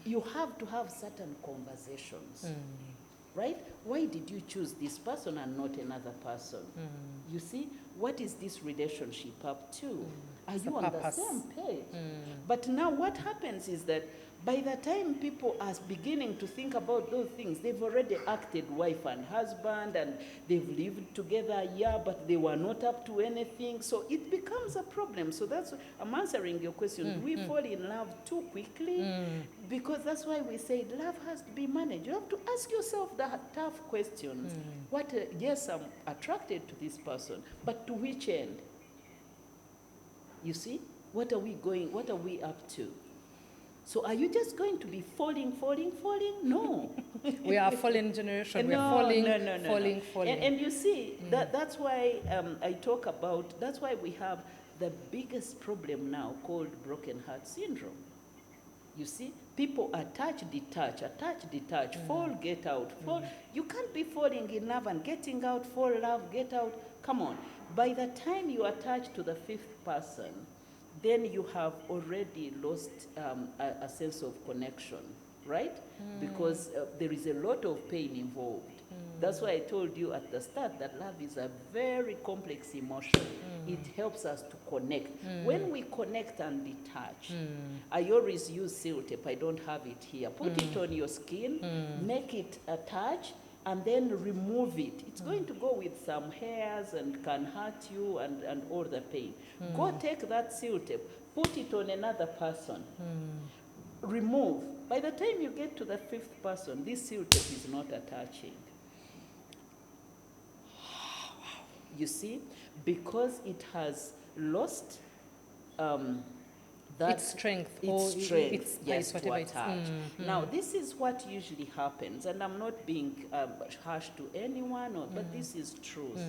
[SPEAKER 3] You have to have certain conversations, right? Why did you choose this person and not another person? You see, what is this relationship up to? Are
[SPEAKER 1] It's
[SPEAKER 3] you
[SPEAKER 1] a
[SPEAKER 3] on the
[SPEAKER 1] purpose.
[SPEAKER 3] same page? But now what happens is that by the time people are beginning to think about those things, they've already acted wife and husband, and they've lived together a year, but they were not up to anything. So it becomes a problem. So I'm answering your question. Do we fall in love too quickly? Because that's why we say love has to be managed. You have to ask yourself the tough questions. Yes, I'm attracted to this person, but to which end? You see? What are we up to? So are you just going to be falling? No.
[SPEAKER 1] We are a fallen generation. We are falling.
[SPEAKER 3] And you see, that's why that's why we have the biggest problem now called broken heart syndrome. You see, People attach, detach, fall, get out, fall. You can't be falling in love and getting out, fall, love, get out. Come on. By the time you attach to the fifth person, then you have already lost a sense of connection, right? Because there is a lot of pain involved. That's why I told you at the start that love is a very complex emotion. It helps us to connect. When we connect and detach, I always use sellotape. I don't have it here. Put it on your skin, make it attach, and then remove it. It's going to go with some hairs and can hurt you and all the pain. Go take that sellotape, put it on another person, remove. By the time you get to the fifth person, this sellotape is not attaching. You see, because it has lost that
[SPEAKER 1] its strength,
[SPEAKER 3] its strength,
[SPEAKER 1] its spice,
[SPEAKER 3] yes, to
[SPEAKER 1] whatever
[SPEAKER 3] attach. Now, this is what usually happens, and I'm not being harsh to anyone, but this is truth.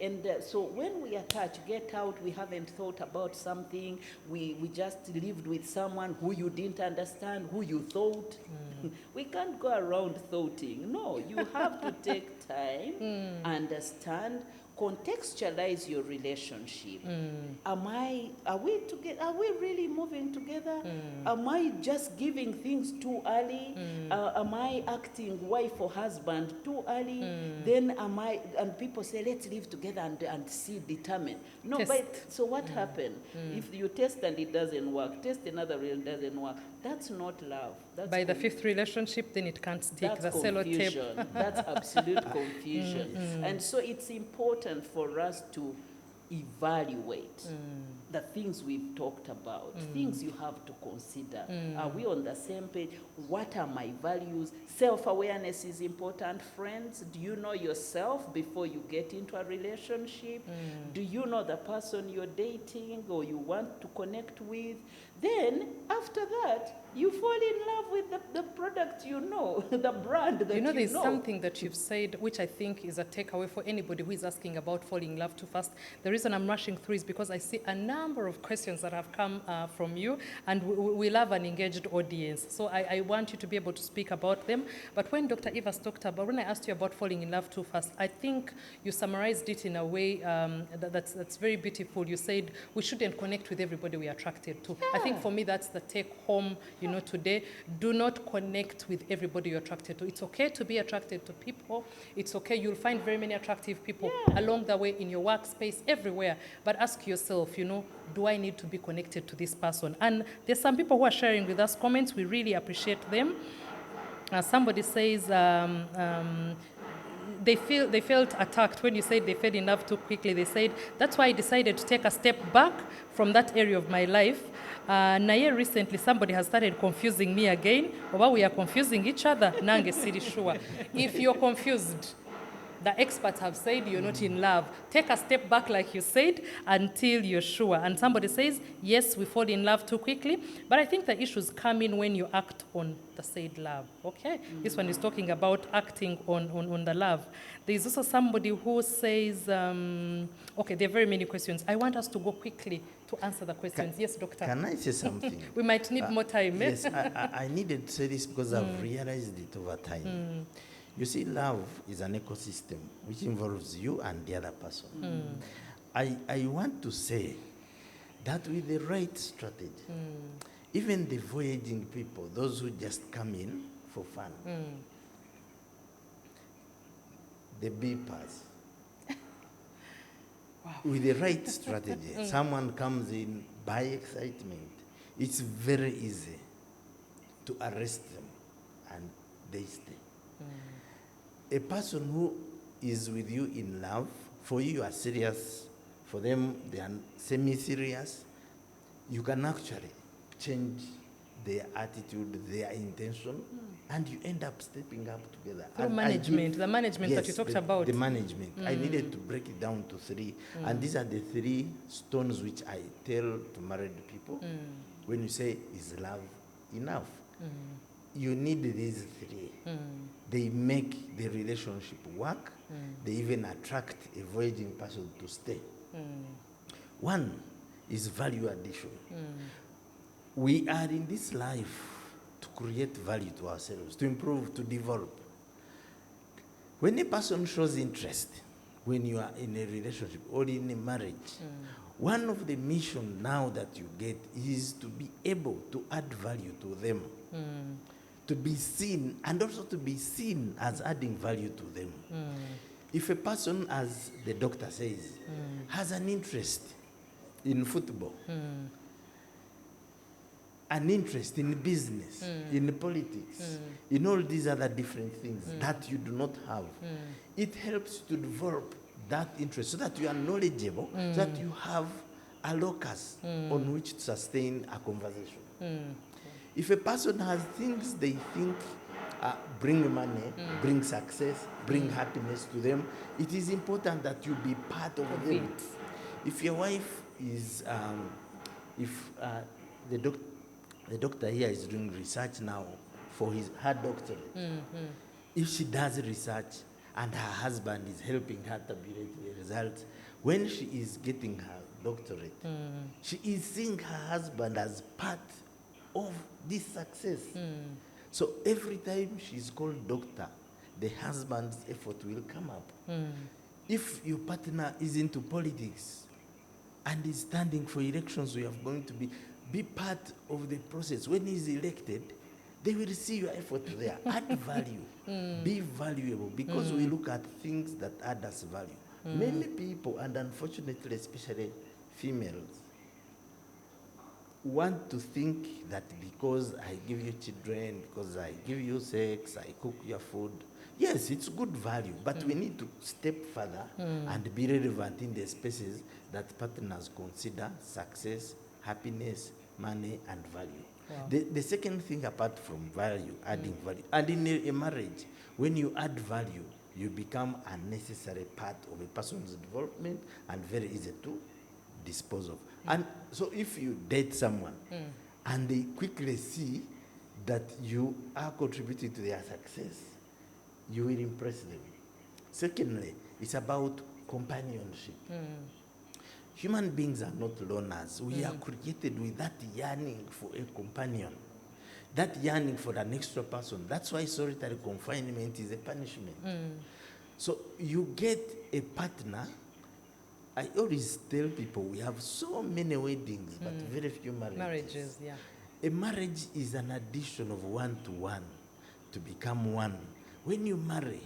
[SPEAKER 3] And so when we attach, get out, we haven't thought about something, we just lived with someone who you didn't understand, who you thought. We can't go around thoughting. No, you have to take time, understand, contextualize your relationship. Are we together? Are we really moving together? Am I just giving things too early? Am I acting wife or husband too early? Then and people say, let's live together and see, determine. No, but so what happened? If you test and it doesn't work, test another and it doesn't work, that's not love. That's
[SPEAKER 1] by the fifth relationship, then it can't stick.
[SPEAKER 3] That's
[SPEAKER 1] the
[SPEAKER 3] confusion.
[SPEAKER 1] sellotape.
[SPEAKER 3] That's absolute confusion. And so it's important for us to evaluate the things we've talked about, things you have to consider. Are we on the same page? What are my values? Self-awareness is important, friends. Do you know yourself before you get into a relationship? Do you know the person you're dating or you want to connect with? Then, after that, you fall in love with the product you know, the brand that you know.
[SPEAKER 1] There's something that you've said, which I think is a takeaway for anybody who is asking about falling in love too fast. The reason I'm rushing through is because I see a number of questions that have come from you, and we love an engaged audience. So I want you to be able to speak about them. But when Dr. Evers talked about, when I asked you about falling in love too fast, I think you summarized it in a way that's very beautiful. You said we shouldn't connect with everybody we're attracted to. I think for me, that's the take home, today. Do not connect with everybody you're attracted to. It's okay to be attracted to people. It's okay. You'll find very many attractive people along the way in your workspace, everywhere. But ask yourself, do I need to be connected to this person? And there's some people who are sharing with us comments. We really appreciate them. Somebody says, they felt attacked when you said they fell in love too quickly. They said, that's why I decided to take a step back from that area of my life. Naye, recently somebody has started confusing me again. Or we are confusing each other. Nange siri sure. If you're confused, the experts have said you're not in love. Take a step back, like you said, until you're sure. And somebody says, yes, we fall in love too quickly. But I think the issues come in when you act on the said love. Okay? This one is talking about acting on the love. There's also somebody who says, okay, there are very many questions. I want us to go quickly to answer the questions. Yes, Doctor?
[SPEAKER 2] Can I say something?
[SPEAKER 1] We might need more time.
[SPEAKER 2] Yes, I needed to say this because I've realized it over time. You see, love is an ecosystem which involves you and the other person. I want to say that with the right strategy, even the voyaging people, those who just come in for fun, the beepers, with the right strategy, someone comes in by excitement, it's very easy to arrest them and they stay. A person who is with you in love, for you are serious, for them they are semi-serious, you can actually change their attitude, their intention, and you end up stepping up together.
[SPEAKER 1] Through management, the management that you talked about.
[SPEAKER 2] The management. I needed to break it down to 3. And these are the 3 stones which I tell to married people. When you say, is love enough? You need these 3. They make the relationship work. They even attract a voyaging person to stay. 1 is value addition. We are in this life to create value to ourselves, to improve, to develop. When a person shows interest, when you are in a relationship or in a marriage, one of the mission now that you get is to be able to add value to them, to be seen, and also to be seen as adding value to them. If a person, as the doctor says, has an interest in football, an interest in business, in politics, in all these other different things that you do not have, it helps to develop that interest so that you are knowledgeable, so that you have a locus on which to sustain a conversation. If a person has things they think bring money, bring success, bring happiness to them, it is important that you be part of them. If your wife is, the doctor here is doing research now for her doctorate. If she does research and her husband is helping her tabulate the results, when she is getting her doctorate, she is seeing her husband as part of this success. So every time she's called doctor, the husband's effort will come up. If your partner is into politics and is standing for elections, we are going to be part of the process. When he's elected, they will see your effort there. Add value. Be valuable, because we look at things that add us value. Many people, and unfortunately especially females, want to think that because I give you children, because I give you sex, I cook your food, yes, it's good value, but we need to step further and be relevant in the spaces that partners consider success, happiness, money, and value. Wow. The second thing, apart from value, adding value, and in a marriage, when you add value, you become a necessary part of a person's development and very easy to dispose of. And so if you date someone and they quickly see that you are contributing to their success, you will impress them. Secondly, it's about companionship. Human beings are not loners. We are created with that yearning for a companion, that yearning for an extra person. That's why solitary confinement is a punishment. So you get a partner. I always tell people we have so many weddings, but very few marriages.
[SPEAKER 1] Yeah.
[SPEAKER 2] A marriage is an addition of one to one to become one. When you marry,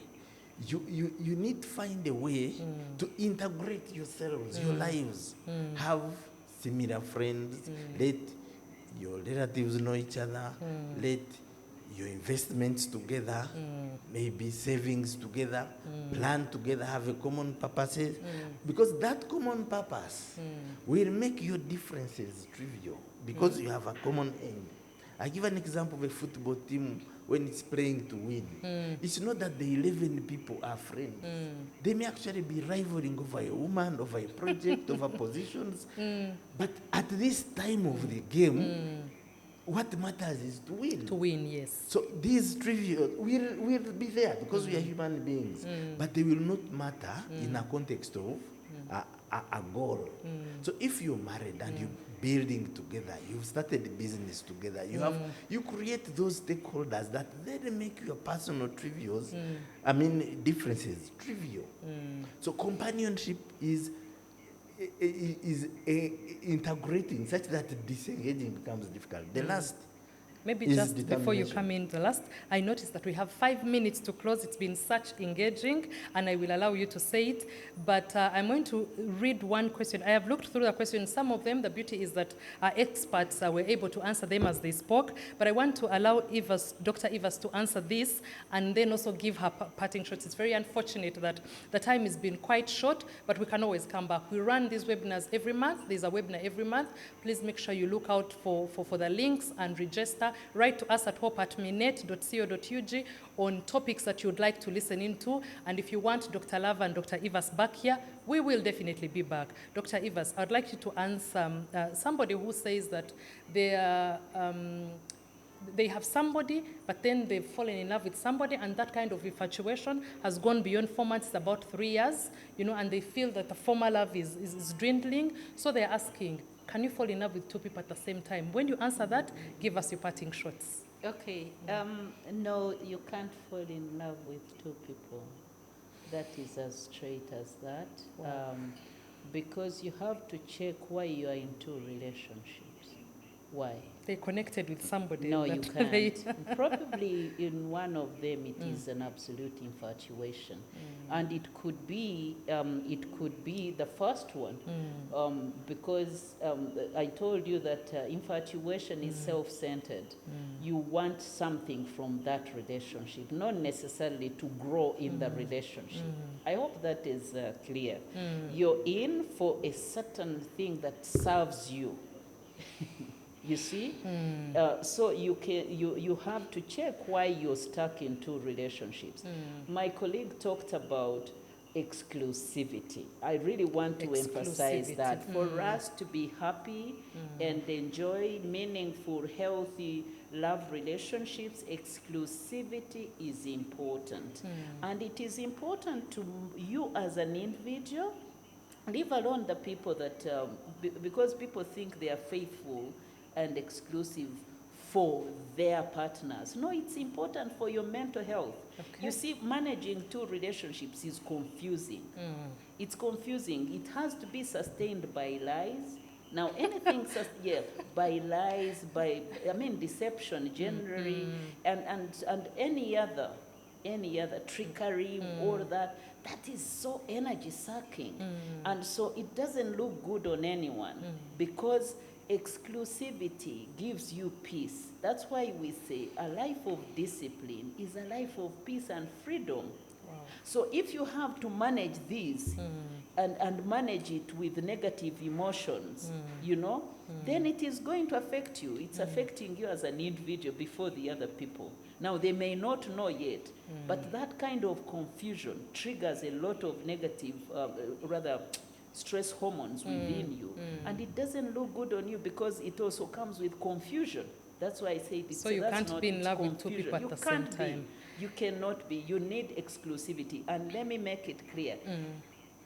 [SPEAKER 2] you need to find a way to integrate yourselves, your lives. Have similar friends. Let your relatives know each other. Let your investments together, maybe savings together, plan together, have a common purpose. Because that common purpose will make your differences trivial, because you have a common aim. I give an example of a football team when it's playing to win. It's not that the 11 people are friends. They may actually be rivaling over a woman, over a project, over positions. But at this time of the game, what matters is to win.
[SPEAKER 1] To win, yes.
[SPEAKER 2] So these trivial will be there because we are human beings, but they will not matter in a context of a goal. So if you're married and you're building together, you've started a business together, you create those stakeholders that then make your personal trivials, differences trivial. So companionship is integrating such that disengaging becomes difficult. The last
[SPEAKER 1] Maybe just before you come in, the last, I noticed that we have 5 minutes to close. It's been such engaging, and I will allow you to say it. But I'm going to read one question. I have looked through the questions. Some of them, the beauty is that our experts were able to answer them as they spoke. But I want to allow Dr. Evers to answer this, and then also give her parting shots. It's very unfortunate that the time has been quite short, but we can always come back. We run these webinars every month. There's a webinar every month. Please make sure you look out for the links and register. Write to us at hope@minet.co.ug on topics that you'd like to listen into. And if you want Dr. Lava and Dr. Evers back here, we will definitely be back. Dr. Evers, I'd like you to answer somebody who says that they have somebody, but then they've fallen in love with somebody, and that kind of infatuation has gone beyond 4 months, about 3 years, and they feel that the former love is dwindling. So they're asking, can you fall in love with two people at the same time? When you answer that, give us your parting shots.
[SPEAKER 3] Okay. No, you can't fall in love with two people. That is as straight as that.
[SPEAKER 1] Wow.
[SPEAKER 3] Because you have to check why you are in two relationships. Why?
[SPEAKER 1] They connected with somebody.
[SPEAKER 3] No, you
[SPEAKER 1] that they-
[SPEAKER 3] can't. Probably in one of them it is an absolute infatuation, and it could be the first one, because I told you that infatuation is self-centered. You want something from that relationship, not necessarily to grow in the relationship. I hope that is clear. You're in for a certain thing that serves you. You see? So you have to check why you're stuck in two relationships. My colleague talked about exclusivity. I really want to emphasize that for us to be happy and enjoy meaningful, healthy love relationships, exclusivity is important. And it is important to you as an individual, leave alone the people that, because people think they are faithful and exclusive for their partners. No, it's important for your mental health.
[SPEAKER 1] Okay.
[SPEAKER 3] You see, managing two relationships is confusing. It's confusing. It has to be sustained by lies. Now, anything, by lies, deception generally, and any other trickery, all that is so energy sucking. And so it doesn't look good on anyone, because exclusivity gives you peace. That's why we say a life of discipline is a life of peace and freedom.
[SPEAKER 1] Wow.
[SPEAKER 3] So if you have to manage these and manage it with negative emotions, then it is going to affect you. It's affecting you as an individual before the other people. Now, they may not know yet, but that kind of confusion triggers a lot of negative, stress hormones within you. And it doesn't look good on you, because it also comes with confusion. That's why I say it's
[SPEAKER 1] So you
[SPEAKER 3] that's
[SPEAKER 1] can't
[SPEAKER 3] not
[SPEAKER 1] be in
[SPEAKER 3] it's
[SPEAKER 1] love with two people
[SPEAKER 3] confusion.
[SPEAKER 1] at the same time.
[SPEAKER 3] You cannot be. You need exclusivity. And let me make it clear.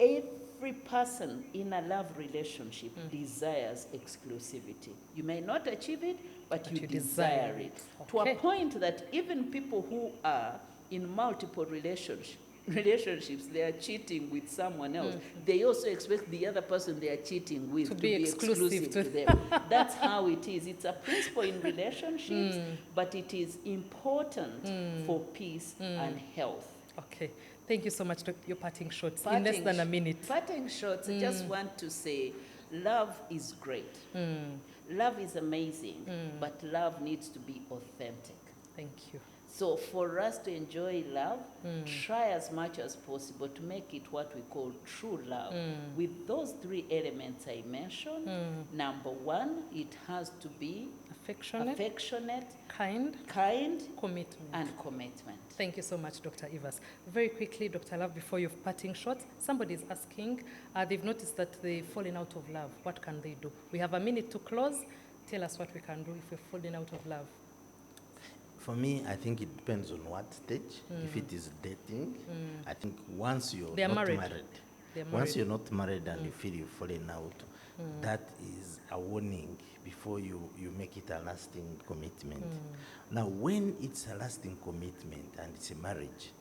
[SPEAKER 3] Every person in a love relationship desires exclusivity. You may not achieve it, but you desire it. To a point that even people who are in multiple relationships, they are cheating with someone else. They also expect the other person they are cheating with to be exclusive to them. That's how it is. It's a principle in relationships, but it is important for peace and health.
[SPEAKER 1] Okay. Thank you so much, Dr. Your parting shots in less than a minute.
[SPEAKER 3] Parting shots, I just want to say, love is great. Love is amazing, but love needs to be authentic.
[SPEAKER 1] Thank you.
[SPEAKER 3] So for us to enjoy love, try as much as possible to make it what we call true love. With those three elements I mentioned, number one, it has to be affectionate,
[SPEAKER 1] kind, commitment.
[SPEAKER 3] and commitment.
[SPEAKER 1] Thank you so much, Dr. Ivas. Very quickly, Dr. Love, before your parting shots, somebody is asking, they've noticed that they've fallen out of love. What can they do? We have a minute to close. Tell us what we can do if we're falling out of love.
[SPEAKER 2] For me, I think it depends on what stage. If it is dating, I think once you're not married, once you're not married and you feel you've fallen out, that is a warning before you make it a lasting commitment. Now, when it's a lasting commitment and it's a marriage,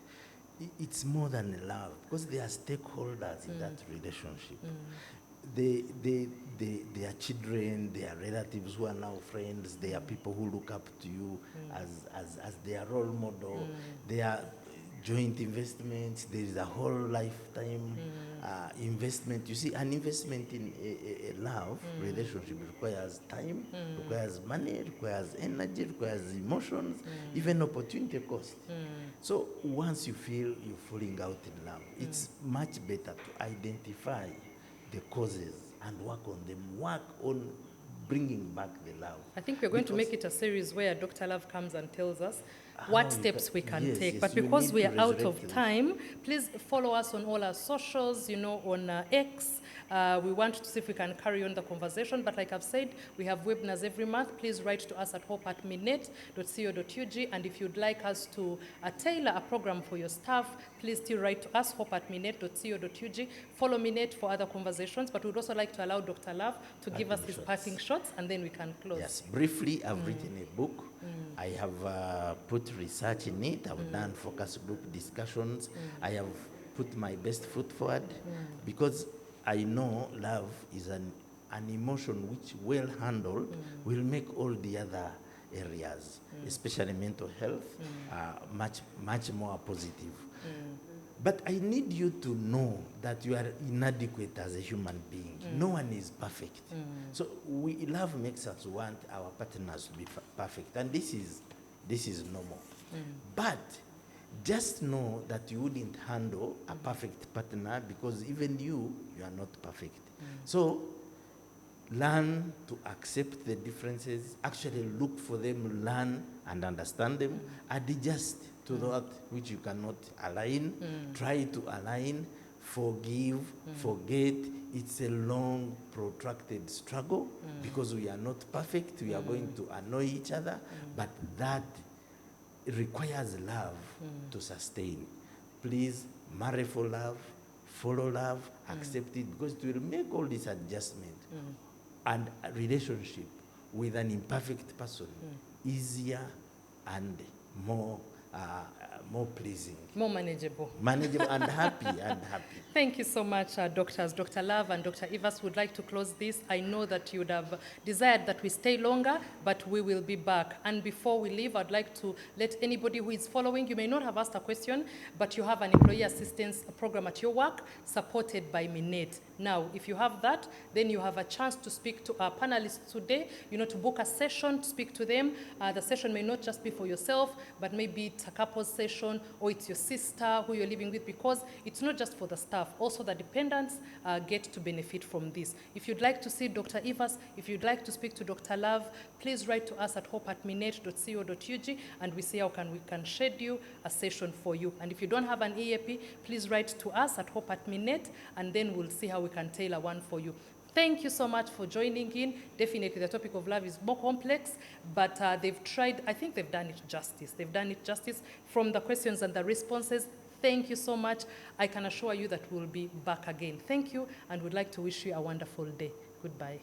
[SPEAKER 2] it's more than love, because there are stakeholders in that relationship. They are children, they are relatives who are now friends, they are people who look up to you as their role model. They are joint investments, there is a whole lifetime investment. You see, an investment in a love relationship requires time, requires money, requires energy, requires emotions, even opportunity cost. So once you feel you're falling out in love, it's much better to identify the causes and work on them, work on bringing back the love.
[SPEAKER 1] I think we're going to make it a series where Dr. Love comes and tells us what steps we can take. But because we are out of time, please follow us on all our socials, on X. We want to see if we can carry on the conversation. But like I've said, we have webinars every month. Please write to us at hope@minet.co.ug. And if you'd like us to tailor a program for your staff, please still write to us, hope@minet.co.ug. Follow Minet for other conversations. But we'd also like to allow Dr. Love to give us his parting shots, and then we can close.
[SPEAKER 2] Yes, briefly, I've written a book I have put research in it. I've done focus group discussions. I have put my best foot forward because I know love is an emotion which, well handled, will make all the other areas, especially mental health, much more positive. But I need you to know that you are inadequate as a human being. No one is perfect. So love makes us want our partners to be perfect, and this is normal. But just know that you wouldn't handle a perfect partner because even you are not perfect. So learn to accept the differences, actually look for them, learn and understand them, adjust to that which you cannot align, try to align, forgive, forget. It's a long, protracted struggle because we are not perfect, we are going to annoy each other, but that requires love to sustain. Please marry for love, follow love, accept it, because it will make all this adjustment and a relationship with an imperfect person easier and more pleasing,
[SPEAKER 1] More manageable.
[SPEAKER 2] manageable and happy and happy.
[SPEAKER 1] Thank you so much, doctors. Dr. Love and Dr. Ivas would like to close this. I know that you would have desired that we stay longer, but we will be back. And before we leave, I'd like to let anybody who is following, you may not have asked a question, but you have an employee assistance program at your work supported by Minet. Now, if you have that, then you have a chance to speak to our panelists today, to book a session, to speak to them. The session may not just be for yourself, but maybe it's a couple's session, or it's your sister who you're living with, because it's not just for the staff. Also, the dependents get to benefit from this. If you'd like to see Dr. Ivas, if you'd like to speak to Dr. Love, please write to us at hope@minet.co.ug, and we see how we can schedule a session for you. And if you don't have an EAP, please write to us at hope@minet, and then we'll see how we can tailor one for you. Thank you so much for joining in. Definitely the topic of love is more complex, but they've tried, I think they've done it justice. They've done it justice from the questions and the responses. Thank you so much. I can assure you that we'll be back again. Thank you, and would like to wish you a wonderful day. Goodbye.